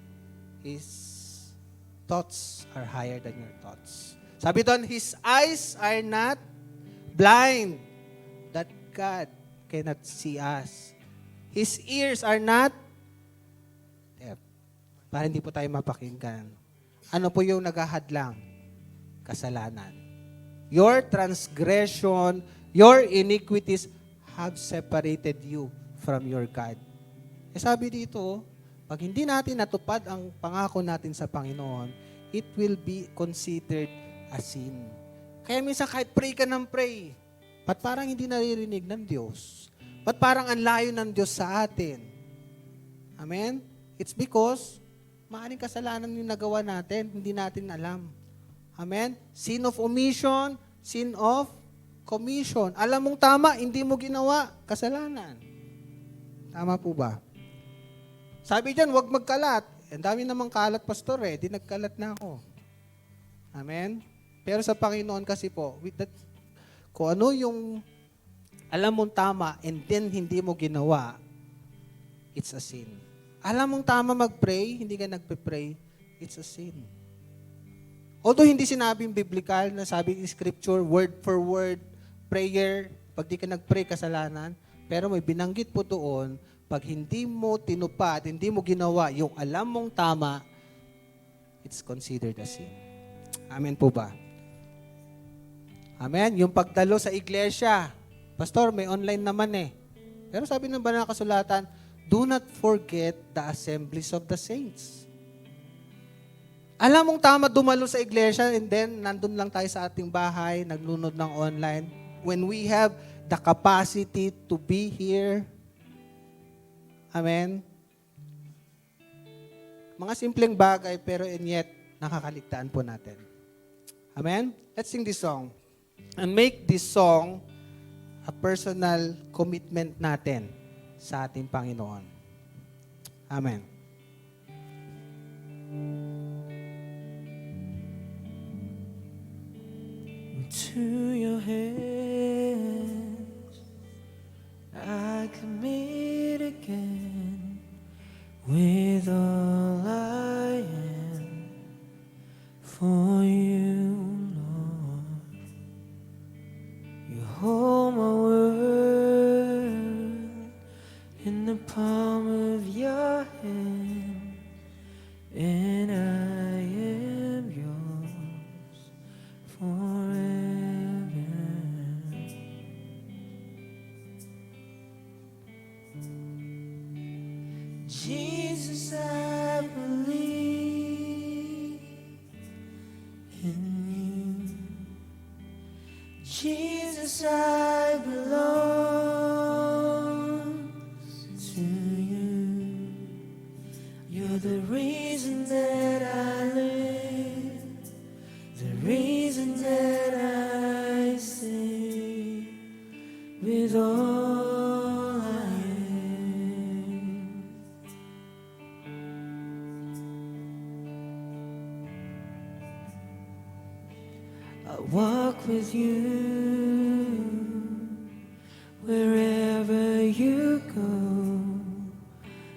[SPEAKER 9] His thoughts are higher than your thoughts. Sabi doon, His eyes are not blind that God cannot see us. His ears are not deaf. Para hindi po tayo mapakinggan. Ano po yung naghahadlang? Kasalanan. your transgression, your iniquities have separated you from your God. Sabi dito, pag hindi natin natupad ang pangako natin sa Panginoon, it will be considered a sin. Kaya minsan kahit pray ka ng pray, ba't parang hindi naririnig ng Diyos? Ba't parang ang layo ng Diyos sa atin? Amen? It's because maaaring kasalanan yung nagawa natin, hindi natin alam. Amen? Sin of omission, sin of commission. Alam mong tama, hindi mo ginawa, kasalanan. Tama po ba? Sabi dyan, huwag magkalat. Ang dami namang kalat, pastor di nagkalat na ako. Amen? Pero sa Panginoon kasi po, kung ano yung alam mong tama and then hindi mo ginawa, it's a sin. Alam mong tama mag-pray, hindi ka nagpe-pray, it's a sin. Although hindi sinabing biblical na sabi in scripture, word for word, prayer, pag di ka nag-pray, kasalanan, pero may binanggit po doon, pag hindi mo tinupad, hindi mo ginawa yung alam mong tama, it's considered a sin. Amen po ba? Amen? Yung pagdalo sa iglesia, pastor, may online naman Pero sabi ng banal na kasulatan, do not forget the assemblies of the saints. Alam mong tama dumalo sa iglesia and then nandun lang tayo sa ating bahay, naglunod ng online. When we have the capacity to be here, amen? Mga simpleng bagay pero and yet nakakaligtaan po natin. Amen? Let's sing this song. And make this song a personal commitment natin sa ating Panginoon. Amen.
[SPEAKER 5] To your hands I commit again with all I am for you, Lord. You hold my world in the palm of your hand, and I am yours forever. Jesus, I believe in you. Jesus, I belong to you. You're the reason that I live, the reason that I sing with all I am. I'll walk with you wherever you go,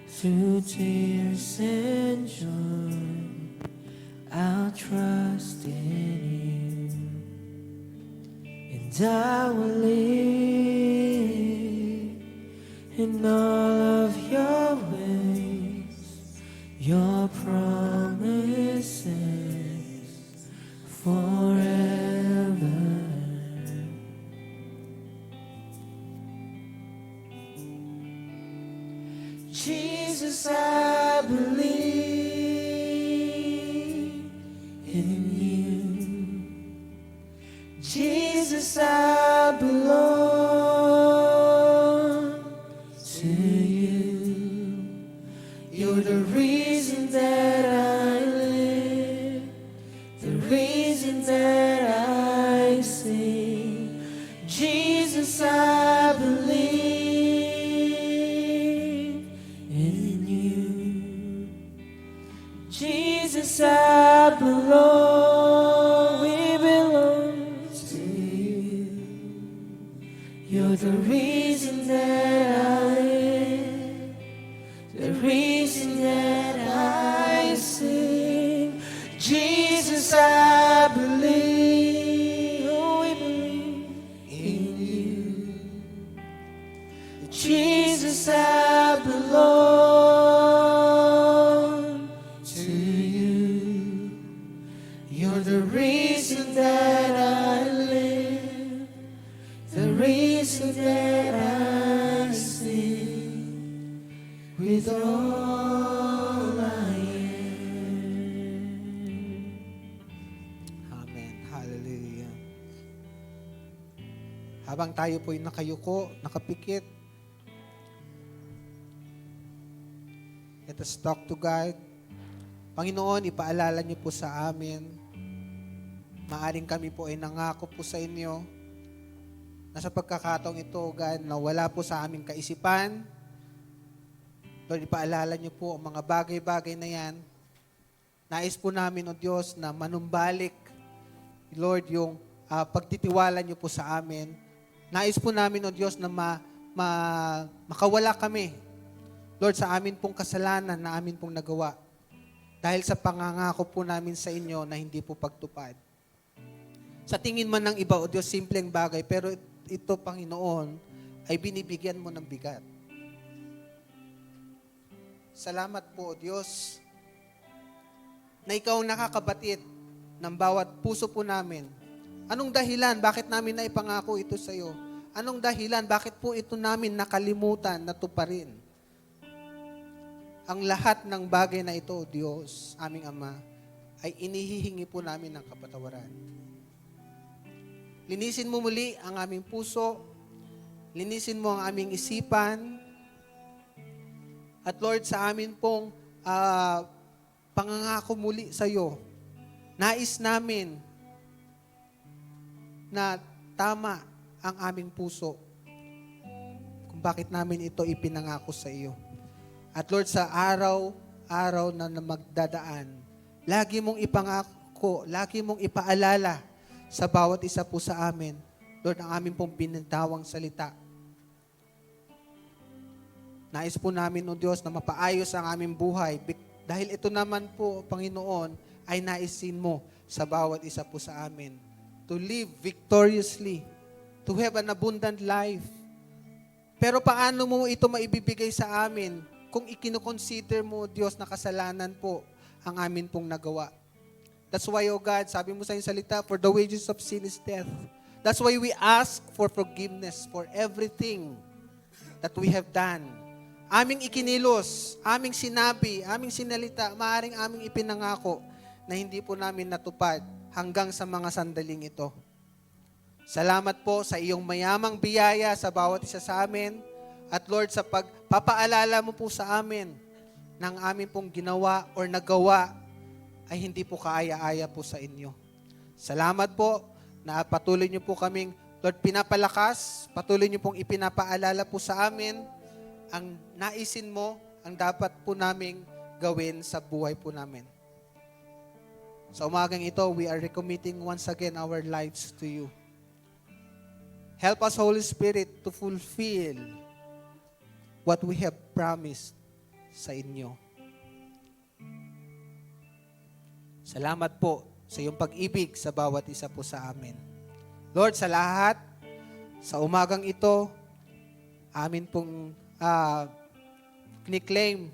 [SPEAKER 5] through tears and joy. I'll trust in you, and I will live in all of your ways, your promises forever. Jesus, I believe in you. Jesus, I belong to you. You're the reason that I live, the reason that I sing. Jesus, I believe in you. Jesus, I belong, we belong to you. You're the reason that I live, the reason that I sing. Jesus, I believe, oh, we believe in you. Jesus, I belong to you. You're the reason that I live,
[SPEAKER 2] with all I
[SPEAKER 9] Amen. Hallelujah. Habang tayo po'y nakayuko, nakapikit, let us talk to God. Panginoon, ipaalala niyo po sa amin. Maaring kami po ay nangako po sa inyo na sa pagkakataong ito, God, na wala po sa aming kaisipan. Lord, ipaalala niyo po ang mga bagay-bagay na yan. Nais po namin, O Diyos, na manumbalik, Lord, yung pagtitiwala niyo po sa amin. Nais po namin, O Diyos, na makawala kami, Lord, sa amin pong kasalanan na amin pong nagawa. Dahil sa pangangako po namin sa inyo na hindi po pagtupad. Sa tingin man ng iba, O Diyos, simpleng bagay, pero ito, Panginoon, ay binibigyan mo ng bigat. Salamat po, O Diyos, na ikaw ang nakakabatid ng bawat puso po namin. Anong dahilan? Bakit namin naipangako ito sa iyo? Anong dahilan? Bakit po ito namin nakalimutan, natuparin? Ang lahat ng bagay na ito, O Diyos, aming Ama, ay inihihingi po namin ng kapatawaran. Linisin mo muli ang aming puso, linisin mo ang aming isipan, at Lord, sa amin pong pangangako muli sa iyo, nais namin na tama ang aming puso kung bakit namin ito ipinangako sa iyo. At Lord, sa araw na magdadaan, lagi mong ipangako, lagi mong ipaalala sa bawat isa po sa amin, Lord, ang aming pong binitawang salita. Nais po namin, O Diyos, na mapaayos ang aming buhay. Dahil ito naman po, Panginoon, ay naisin mo sa bawat isa po sa amin. To live victoriously, to have an abundant life. Pero paano mo ito maibibigay sa amin kung ikinoconsider mo, Diyos, na kasalanan po ang amin pong nagawa? That's why, O God, sabi mo sa iyong salita, for the wages of sin is death. That's why we ask for forgiveness for everything that we have done. Aming ikinilos, aming sinabi, aming sinalita, maaring aming ipinangako na hindi po namin natupad hanggang sa mga sandaling ito. Salamat po sa iyong mayamang biyaya sa bawat isa sa amin. At Lord, sa pagpapaalala mo po sa amin ng amin pong ginawa or nagawa ay hindi po kaaya-aya po sa inyo. Salamat po na patuloy niyo po kaming, Lord, pinapalakas, patuloy niyo pong ipinapaalala po sa amin ang naisin mo, ang dapat po naming gawin sa buhay po namin. Sa umagang ito, we are recommitting once again our lives to you. Help us, Holy Spirit, to fulfill what we have promised sa inyo. Salamat po sa iyong pag-ibig sa bawat isa po sa amin. Lord, sa lahat, sa umagang ito, amin pong kiniklaim,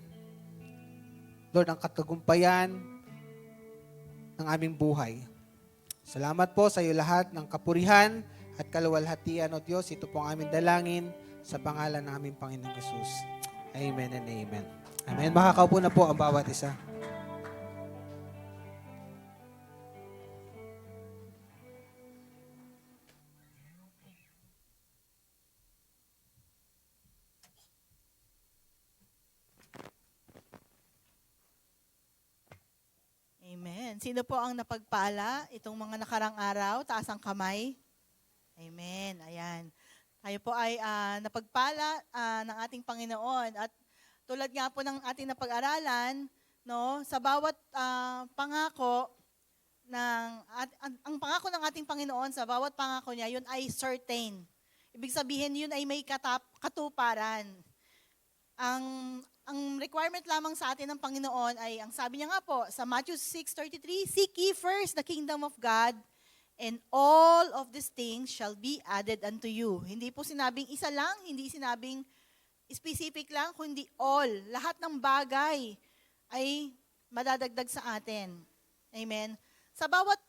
[SPEAKER 9] Lord, ang katagumpayan ng aming buhay. Salamat po sa iyo lahat ng kapurihan at kaluwalhatian, O Diyos. Ito pong aming dalangin sa pangalan ng aming Panginoong Jesus. Amen and amen. Amen. Makakaupo na po ang bawat isa.
[SPEAKER 3] Amen. Sino po ang napagpala itong mga nakarang araw? Taas ang kamay. Amen. Ayan. Tayo po ay napagpala ng ating Panginoon. At tulad nga po ng ating napag-aralan, no, sa bawat pangako, ang pangako ng ating Panginoon, sa bawat pangako niya, yun ay certain. Ibig sabihin, yun ay may katuparan. Ang requirement lamang sa atin ng Panginoon ay, ang sabi niya nga po, sa Matthew 6:33, seek ye first the kingdom of God, and all of these things shall be added unto you. Hindi po sinabing isa lang, hindi sinabing specific lang, kundi all. Lahat ng bagay ay madadagdag sa atin. Amen. Sa bawat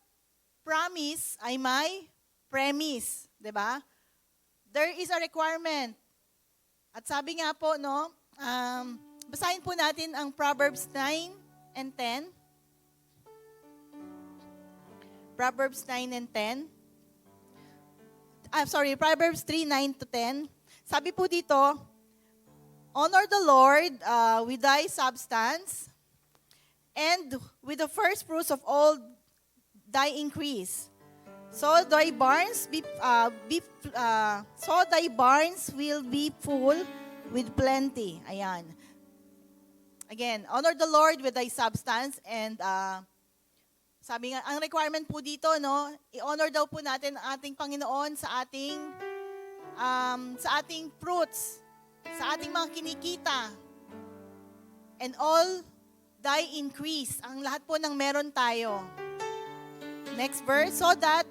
[SPEAKER 3] promise ay may premise, 'di ba? There is a requirement. At sabi nga po, no, basahin po natin ang Proverbs 9 and 10. Proverbs 9 and 10. Proverbs 3, 9 to 10. Sabi po dito, honor the Lord with thy substance, and with the first fruits of all thy increase. So thy barns will be full with plenty. Ayan. Again, honor the Lord with thy substance, and sabi nga, ang requirement po dito, no, i-honor daw po natin ang ating Panginoon sa ating fruits, sa ating mga kinikita, and all thy increase, ang lahat po ng meron tayo. Next verse, so that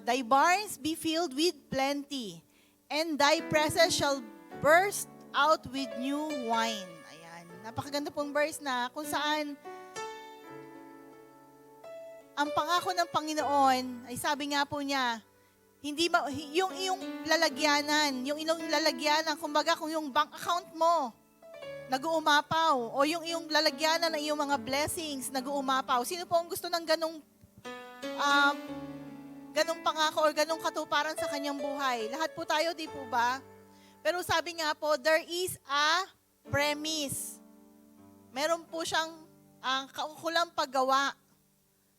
[SPEAKER 3] thy barns be filled with plenty, and thy presses shall burst out with new wine. Ayan, napakaganda pong verse na kung saan ang pangako ng Panginoon ay sabi nga po niya, hindi yung iyong lalagyanan, kumbaga kung yung bank account mo nag-uumapaw, o yung iyong lalagyanan ng iyong mga blessings nag-uumapaw. Sino po ang gusto ng ganong pangako o ganong katuparan sa kanyang buhay? Lahat po tayo, di po ba? Pero sabi nga po, there is a premise. Meron po siyang kaukulang paggawa.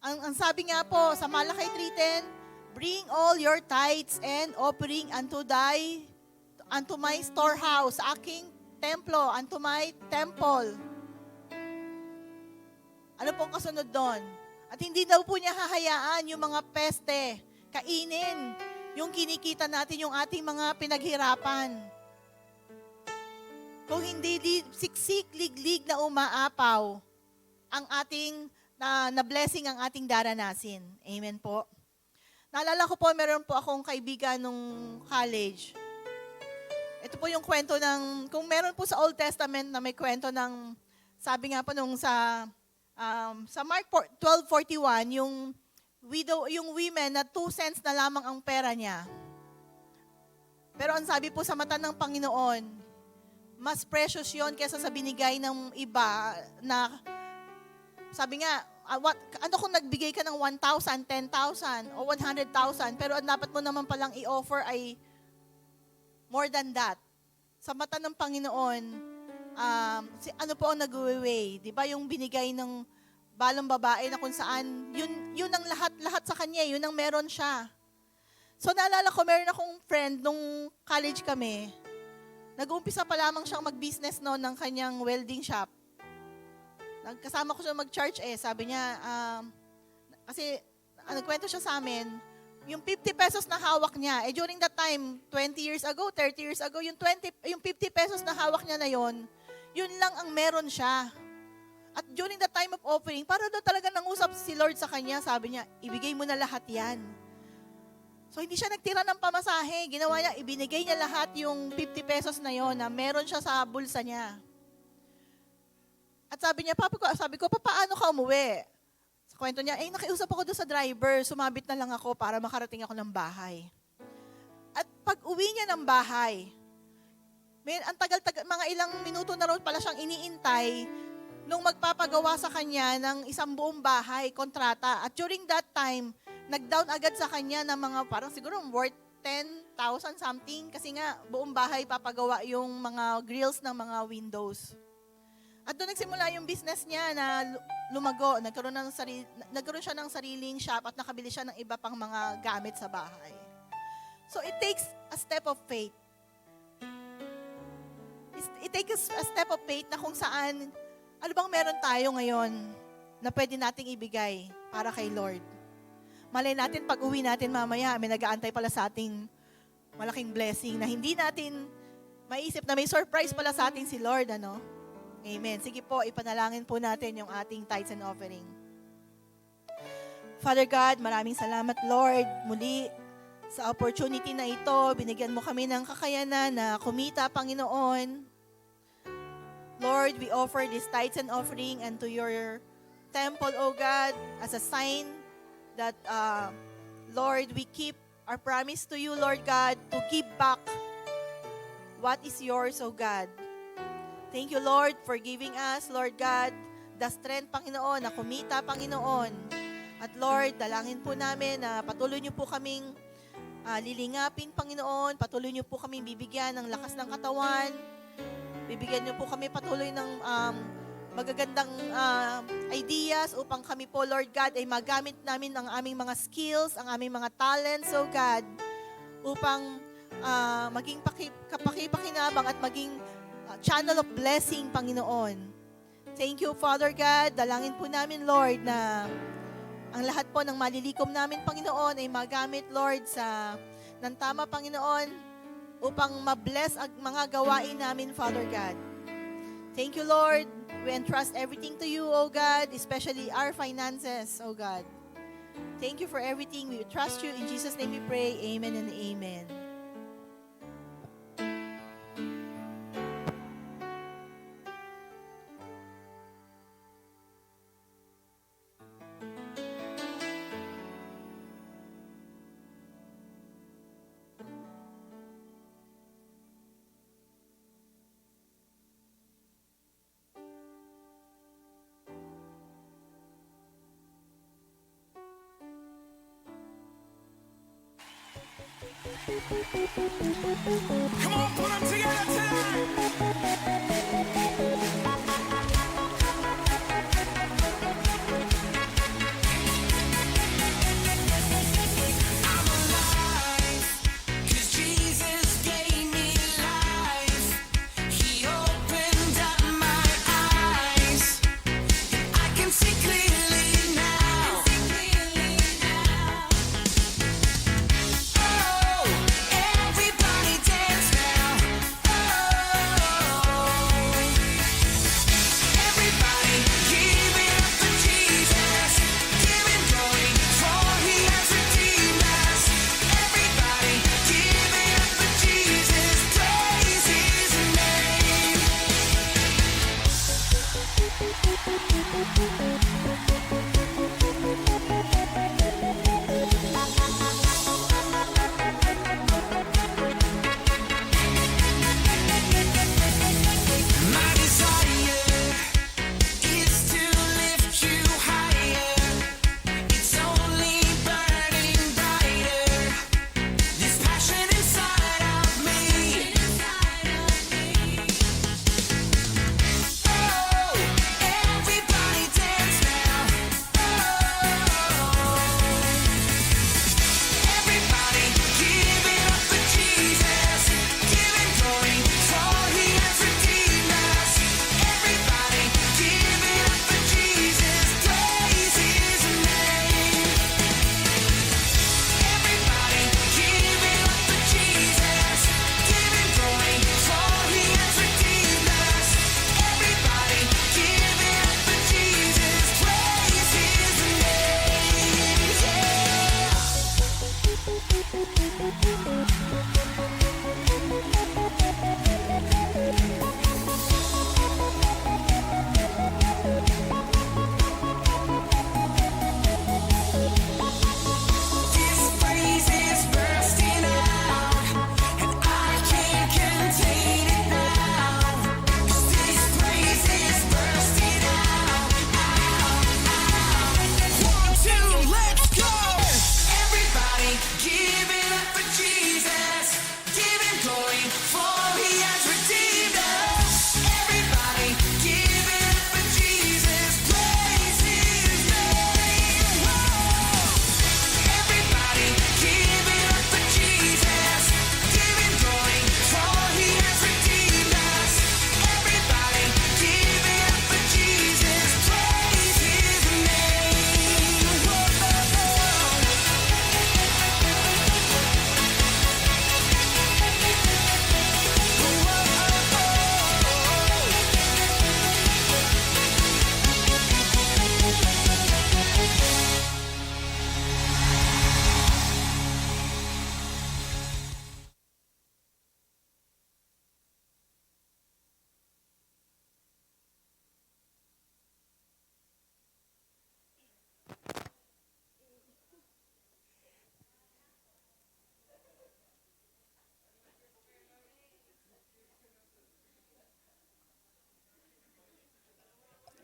[SPEAKER 3] Ang sabi nga po sa Malakay 3:10, bring all your tithes and offering unto my storehouse, aking templo, unto my temple. Ano pong kasunod doon? At hindi daw po niya hahayaan yung mga peste, kainin yung kinikita natin, yung ating mga pinaghirapan. Kung hindi siksik, liglig na umaapaw ang ating na blessing ang ating daranasin. Amen po. Naalala ko po, meron po akong kaibigan nung college. Ito po yung kwento ng, kung meron po sa Old Testament na may kwento ng, sabi nga po nung sa Mark 12:41, yung women na 2 cents na lamang ang pera niya. Pero ang sabi po sa mata ng Panginoon, mas precious yon kaysa sa binigay ng iba na, sabi nga, ano kung nagbigay ka ng 1,000, 10,000, o 100,000, pero ang dapat mo naman palang i-offer ay more than that. Sa mata ng Panginoon, ano po ang nag-weigh? Di ba yung binigay ng balong babae na kung saan, yun ang lahat sa kanya, yun ang meron siya. So naalala ko, meron akong friend nung college kami, nag-uumpisa pa lamang siyang mag-business noon ng kanyang welding shop. Nagkasama ko siya mag-church sabi niya, kasi nagkwento siya sa amin, yung 50 pesos na hawak niya, during that time, 20 years ago, 30 years ago, yung 50 pesos na hawak niya na yun lang ang meron siya. At during the time of offering, para daw talaga nangusap si Lord sa kanya, sabi niya, ibigay mo na lahat yan. So hindi siya nagtira ng pamasahe, ginawa niya, ibinigay niya lahat yung 50 pesos na yon na meron siya sa bulsa niya. At sabi niya, sabi ko, paano ka umuwi? Sa kwento niya, nakiusap ako doon sa driver, sumabit na lang ako para makarating ako ng bahay. At pag uwi niya ng bahay, ang tagal-tagal, mga ilang minuto na rin pala siyang iniintay nung magpapagawa sa kanya ng isang buong bahay, kontrata. At during that time, nag-down agad sa kanya ng mga parang siguro worth 10,000 something kasi nga buong bahay papagawa yung mga grills ng mga windows. At doon nagsimula yung business niya na lumago. Nagkaroon siya ng sariling shop at nakabili siya ng iba pang mga gamit sa bahay. So it takes a step of faith. It takes a step of faith na kung saan, ano bang meron tayo ngayon na pwede nating ibigay para kay Lord. Malay natin, pag uwi natin mamaya, may nag-aantay pala sa ating malaking blessing na hindi natin maisip na may surprise pala sa atin si Lord, ano? Amen. Sige po, ipanalangin po natin yung ating tithes and offering. Father God, maraming salamat, Lord, muli sa opportunity na ito. Binigyan mo kami ng kakayanan na kumita, Panginoon. Lord, we offer this tithes and offering unto your temple, O God, as a sign that, Lord, we keep our promise to you, Lord God, to give back what is yours, O God.
[SPEAKER 10] Thank you, Lord, for giving us, Lord God, the strength, Panginoon, na kumita, Panginoon. At Lord, dalangin po namin na patuloy niyo po kaming lilingapin, Panginoon. Patuloy niyo po kaming bibigyan ng lakas ng katawan. Bibigyan niyo po kami patuloy ng magagandang ideas upang kami po, Lord God, ay magamit namin ang aming mga skills, ang aming mga talents, oh God, upang maging kapakipakinabang at maging channel of blessing, Panginoon. Thank you, Father God. Dalangin po namin, Lord, na ang lahat po ng malilikom namin, Panginoon, ay magamit, Lord, ng tama, Panginoon, upang mabless ang mga gawain namin, Father God. Thank you, Lord. We entrust everything to you, O God, especially our finances, O God. Thank you for everything. We trust you. In Jesus' name we pray. Amen and amen.
[SPEAKER 11] Come on, put them together tonight. I'm alive, 'cause Jesus gave me life. He opened up my eyes. I can see clearly now. Oh, everybody dance now. Oh,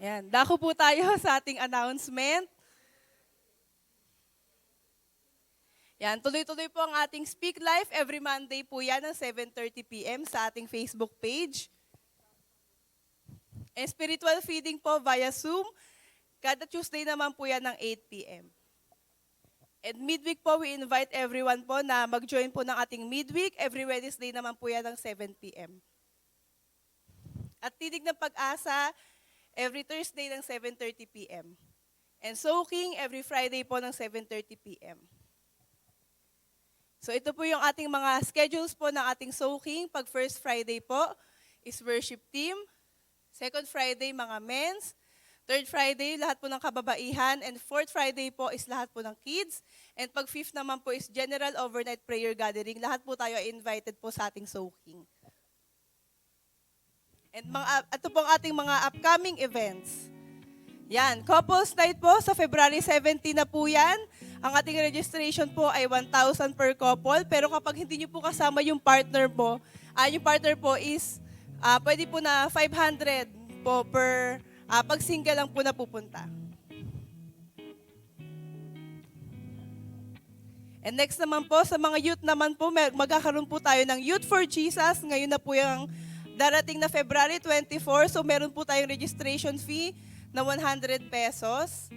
[SPEAKER 1] Ayan, dako po tayo sa ating announcement. Yan, tuloy-tuloy po ang ating Speak Life. Every Monday po yan ng 7:30 p.m. sa ating Facebook page. And spiritual feeding po via Zoom. Kada Tuesday naman po yan ng 8 p.m. And midweek po, we invite everyone po na mag-join po ng ating midweek. Every Wednesday naman po yan ng 7 p.m. At Tinig ng Pag-asa, every Thursday ng 7:30 p.m. And Soaking, every Friday po ng 7:30 p.m. So ito po yung ating mga schedules po ng ating Soaking. Pag first Friday po is worship team. Second Friday, mga men's. Third Friday, lahat po ng kababaihan. And fourth Friday po is lahat po ng kids. And pag fifth naman po is general overnight prayer gathering. Lahat po tayo ay invited po sa ating Soaking. And ito po ang ating mga upcoming events. Yan, Couples Night po sa February 17 na po yan. Ang ating registration po ay 1,000 per couple. Pero kapag hindi nyo po kasama yung partner po is pwede po na 500 po per pag single lang po na pupunta. And next naman po, sa mga youth naman po, magkakaroon po tayo ng Youth for Jesus. Ngayon na po yung darating na February 24. So meron po tayong registration fee na 100 pesos.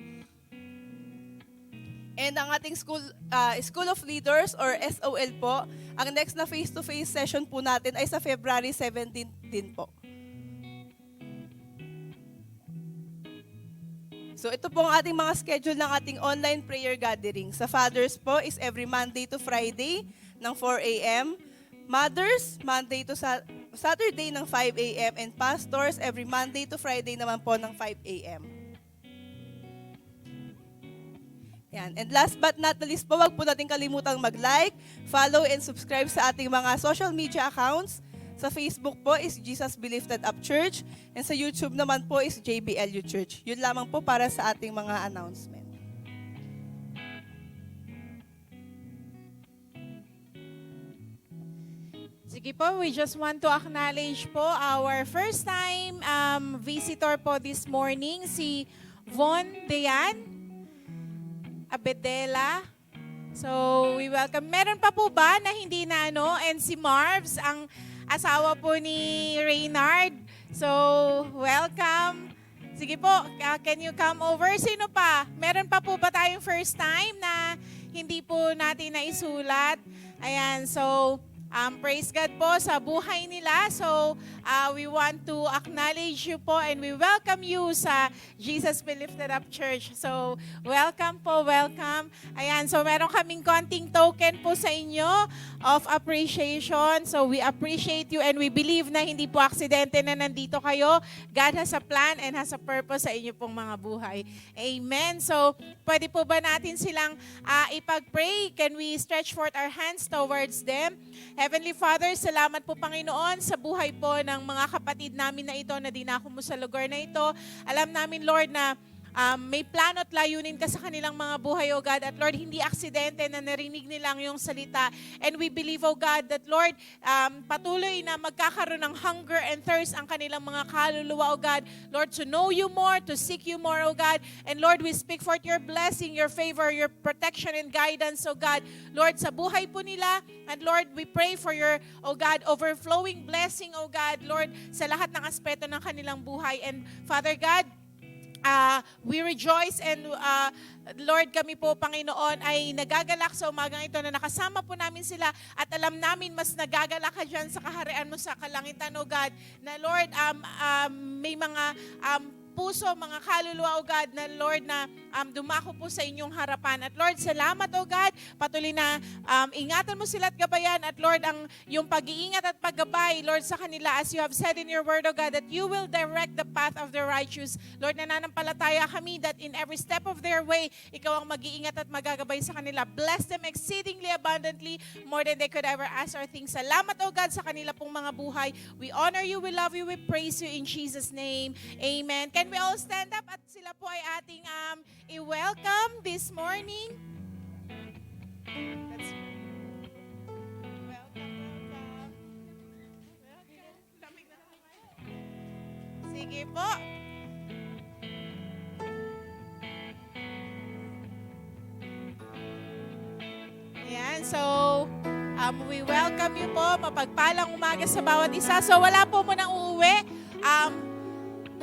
[SPEAKER 1] And ang ating School of Leaders or SOL po, ang next na face-to-face session po natin ay sa February 17 din po. So ito po ang ating mga schedule ng ating online prayer gathering. Sa Fathers po is every Monday to Friday ng 4 a.m. Mothers, Monday to Saturday ng 5 a.m. And Pastors, every Monday to Friday naman po ng 5 a.m. Yan. And last but not the least po, wag po natin kalimutang mag-like, follow, and subscribe sa ating mga social media accounts. Sa Facebook po is Jesus Be Lifted Up Church. And sa YouTube naman po is JBLU Church. Yun lamang po para sa ating mga announcement.
[SPEAKER 8] Sige po, we just want to acknowledge po our first time visitor po this morning, si Von Dean Abedela. So, we welcome. Meron pa po ba na hindi na and si Marvs, ang asawa po ni Reynard. So, welcome. Sige po, can you come over? Sino pa? Meron pa po ba tayong first time na hindi po natin naisulat? Ayan, so praise God po sa buhay nila. So, we want to acknowledge you po and we welcome you sa Jesus Be Lifted Up Church. So, welcome po, welcome. Ayan, so meron kaming konting token po sa inyo of appreciation. So, we appreciate you and we believe na hindi po aksidente na nandito kayo. God has a plan and has a purpose sa inyo pong mga buhay. Amen. So, pwede po ba natin silang ipag-pray? Can we stretch forth our hands towards them? Heavenly Father, salamat po Panginoon sa buhay po ng mga kapatid namin na ito na dinako mo sa lugar na ito. Alam namin, Lord, na may plano at layunin ka sa kanilang mga buhay, O God. At Lord, hindi aksidente na narinig nilang yung salita. And we believe, O God, that Lord, patuloy na magkakaroon ng hunger and thirst ang kanilang mga kaluluwa, O God. Lord, to know you more, to seek you more, O God. And Lord, we speak forth your blessing, your favor, your protection and guidance, O God. Lord, sa buhay po nila. And Lord, we pray for your, O God, overflowing blessing, O God. Lord, sa lahat ng aspeto ng kanilang buhay. And Father God, we rejoice and Lord, kami po, Panginoon, ay nagagalak sa umagang ito na nakasama po namin sila at alam namin mas nagagalak ka dyan sa kaharian mo sa kalangitan, O God, na Lord, may mga puso, mga kaluluwa, O God, na Lord, na dumako po sa inyong harapan. At Lord, salamat, O God, patuloy na ingatan mo sila at gabayan. At Lord, yung pag-iingat at paggabay, Lord, sa kanila, as you have said in your word, O God, that you will direct the path of the righteous. Lord, nananampalataya kami that in every step of their way, ikaw ang mag-iingat at magagabay sa kanila. Bless them exceedingly abundantly, more than they could ever ask or think. Salamat, O God, sa kanila pong mga buhay. We honor you, we love you, we praise you in Jesus' name. Amen. Can we all stand up at sila po ay ating i-welcome this morning? Let's welcome. Sige po. Ayan, so we welcome you po. Mapagpalang umaga sa bawat isa. So wala po munang uuwi.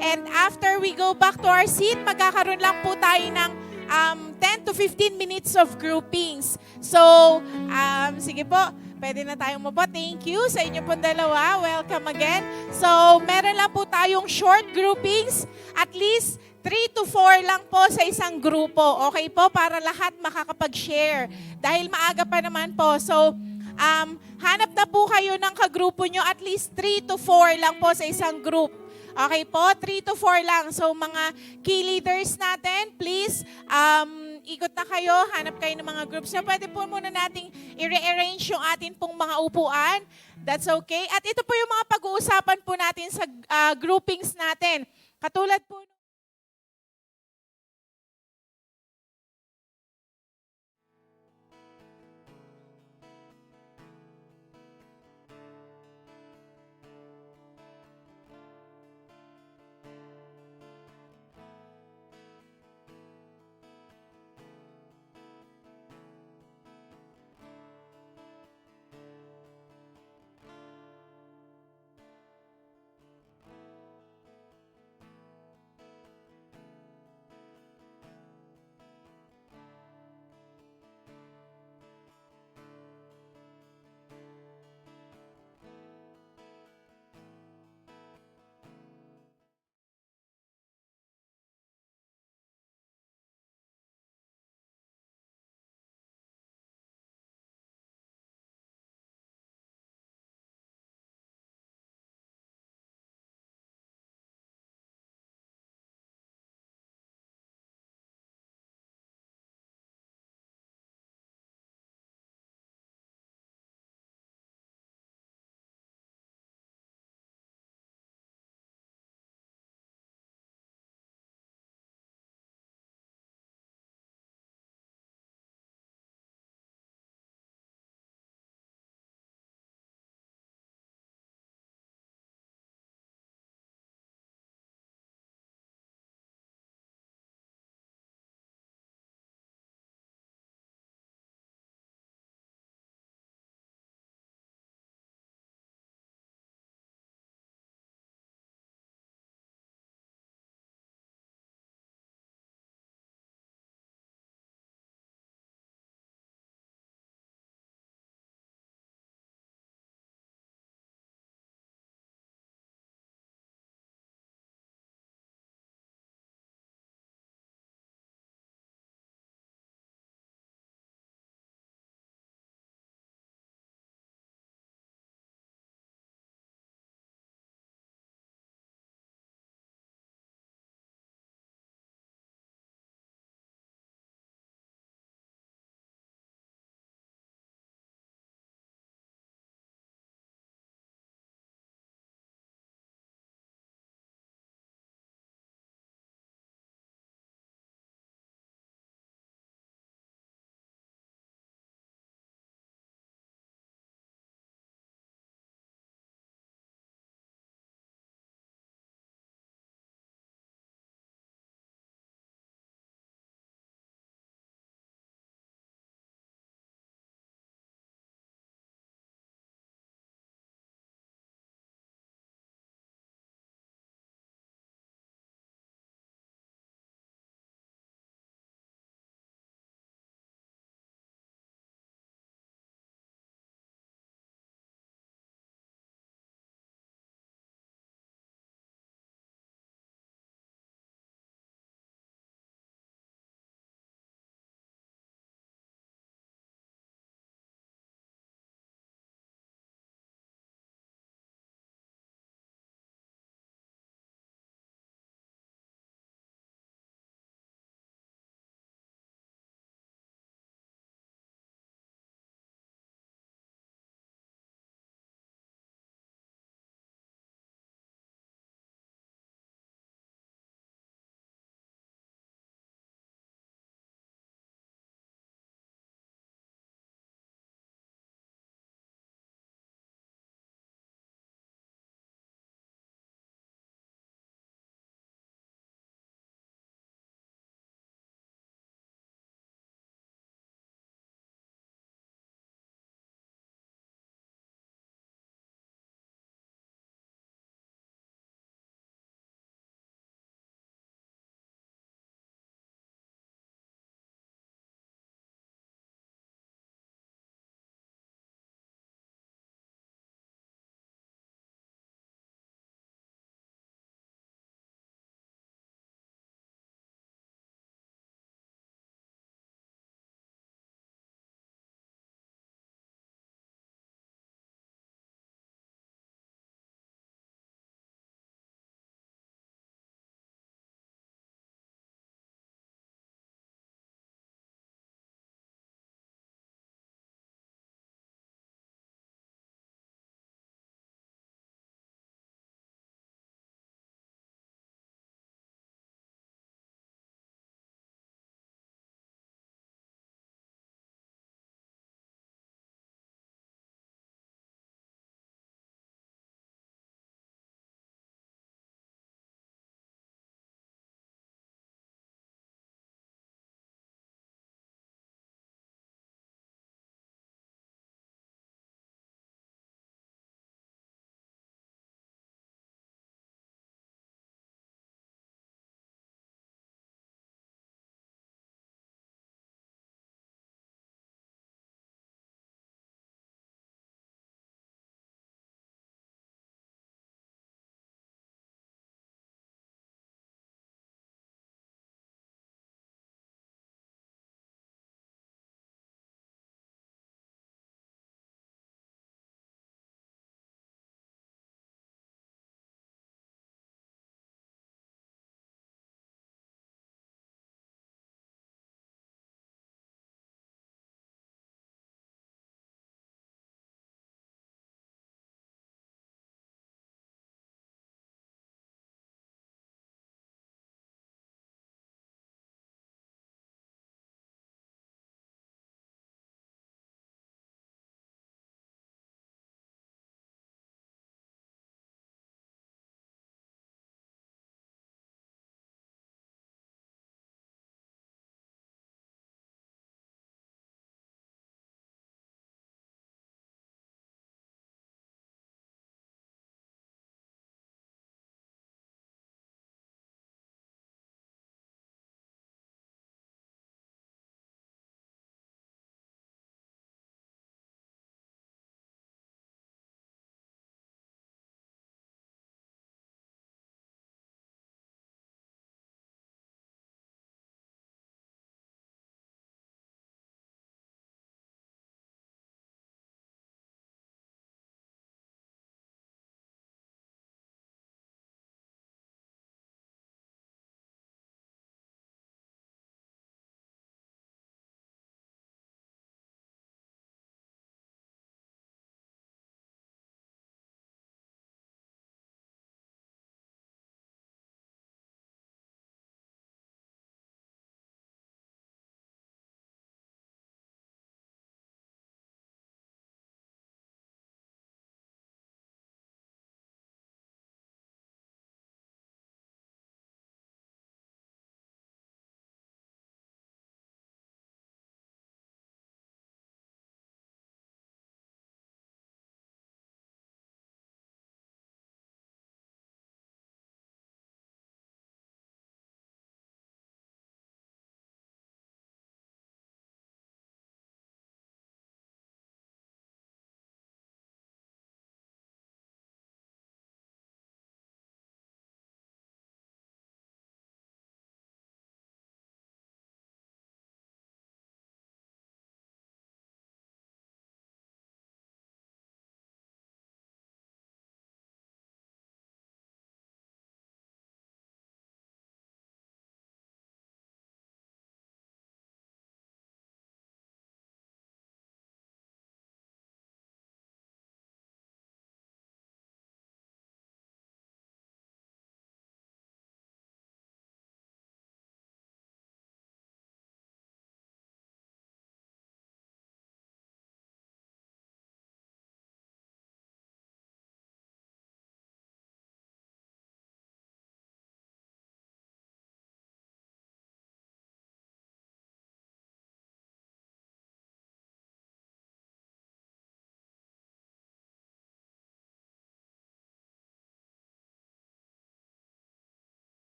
[SPEAKER 8] And after we go back to our seat, magkakaroon lang po tayo ng 10 to 15 minutes of groupings. So, sige po, pwede na tayong mapo. Thank you sa inyo pong dalawa. Welcome again. So, meron lang po tayong short groupings. At least 3 to 4 lang po sa isang grupo. Okay po? Para lahat makakapag-share. Dahil maaga pa naman po. So, hanap na po kayo ng kagrupo nyo. At least 3 to 4 lang po sa isang group. Okay po? 3 to 4 lang. So, mga key leaders natin, please, ikot na kayo, hanap kayo ng mga groups na pwede po muna nating i-rearrange yung atin pong mga upuan. That's okay. At ito po yung mga pag-uusapan po natin sa groupings natin. Katulad po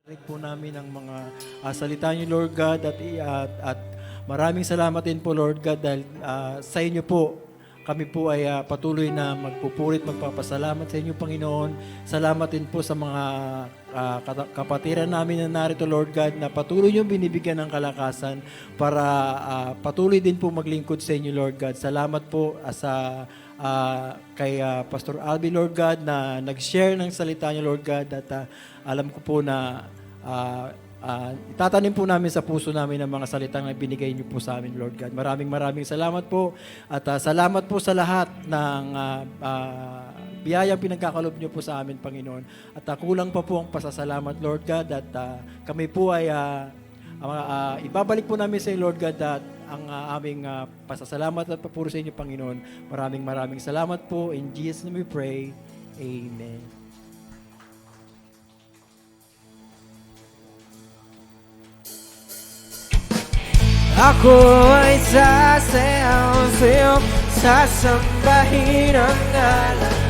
[SPEAKER 4] Rinig po namin ang mga salita niyo, Lord God, at maraming salamat din po, Lord God, dahil sa inyo po, kami po ay patuloy na magpupurit, magpapasalamat sa inyo, Panginoon. Salamat din po sa mga kapatiran namin na narito, Lord God, na patuloy niyo binibigyan ng kalakasan para patuloy din po maglingkod sa inyo, Lord God. Salamat po kay Pastor Albi, Lord God, na nag-share ng salita niyo, Lord God, at alam ko po na itatanim po namin sa puso namin ang mga salitang na binigay niyo po sa amin, Lord God. Maraming salamat po, at salamat po sa lahat ng biyayang pinagkakalob niyo po sa amin, Panginoon. At kulang pa po ang pasasalamat, Lord God, at kami po ay ibabalik po namin sa iyo, Lord God, at ang aming pasasalamat at papuro sa inyo, Panginoon. Maraming salamat po. In Jesus' name we pray. Amen.
[SPEAKER 2] Ako ay sasayaw sa'yo, sasambahin ang ngalan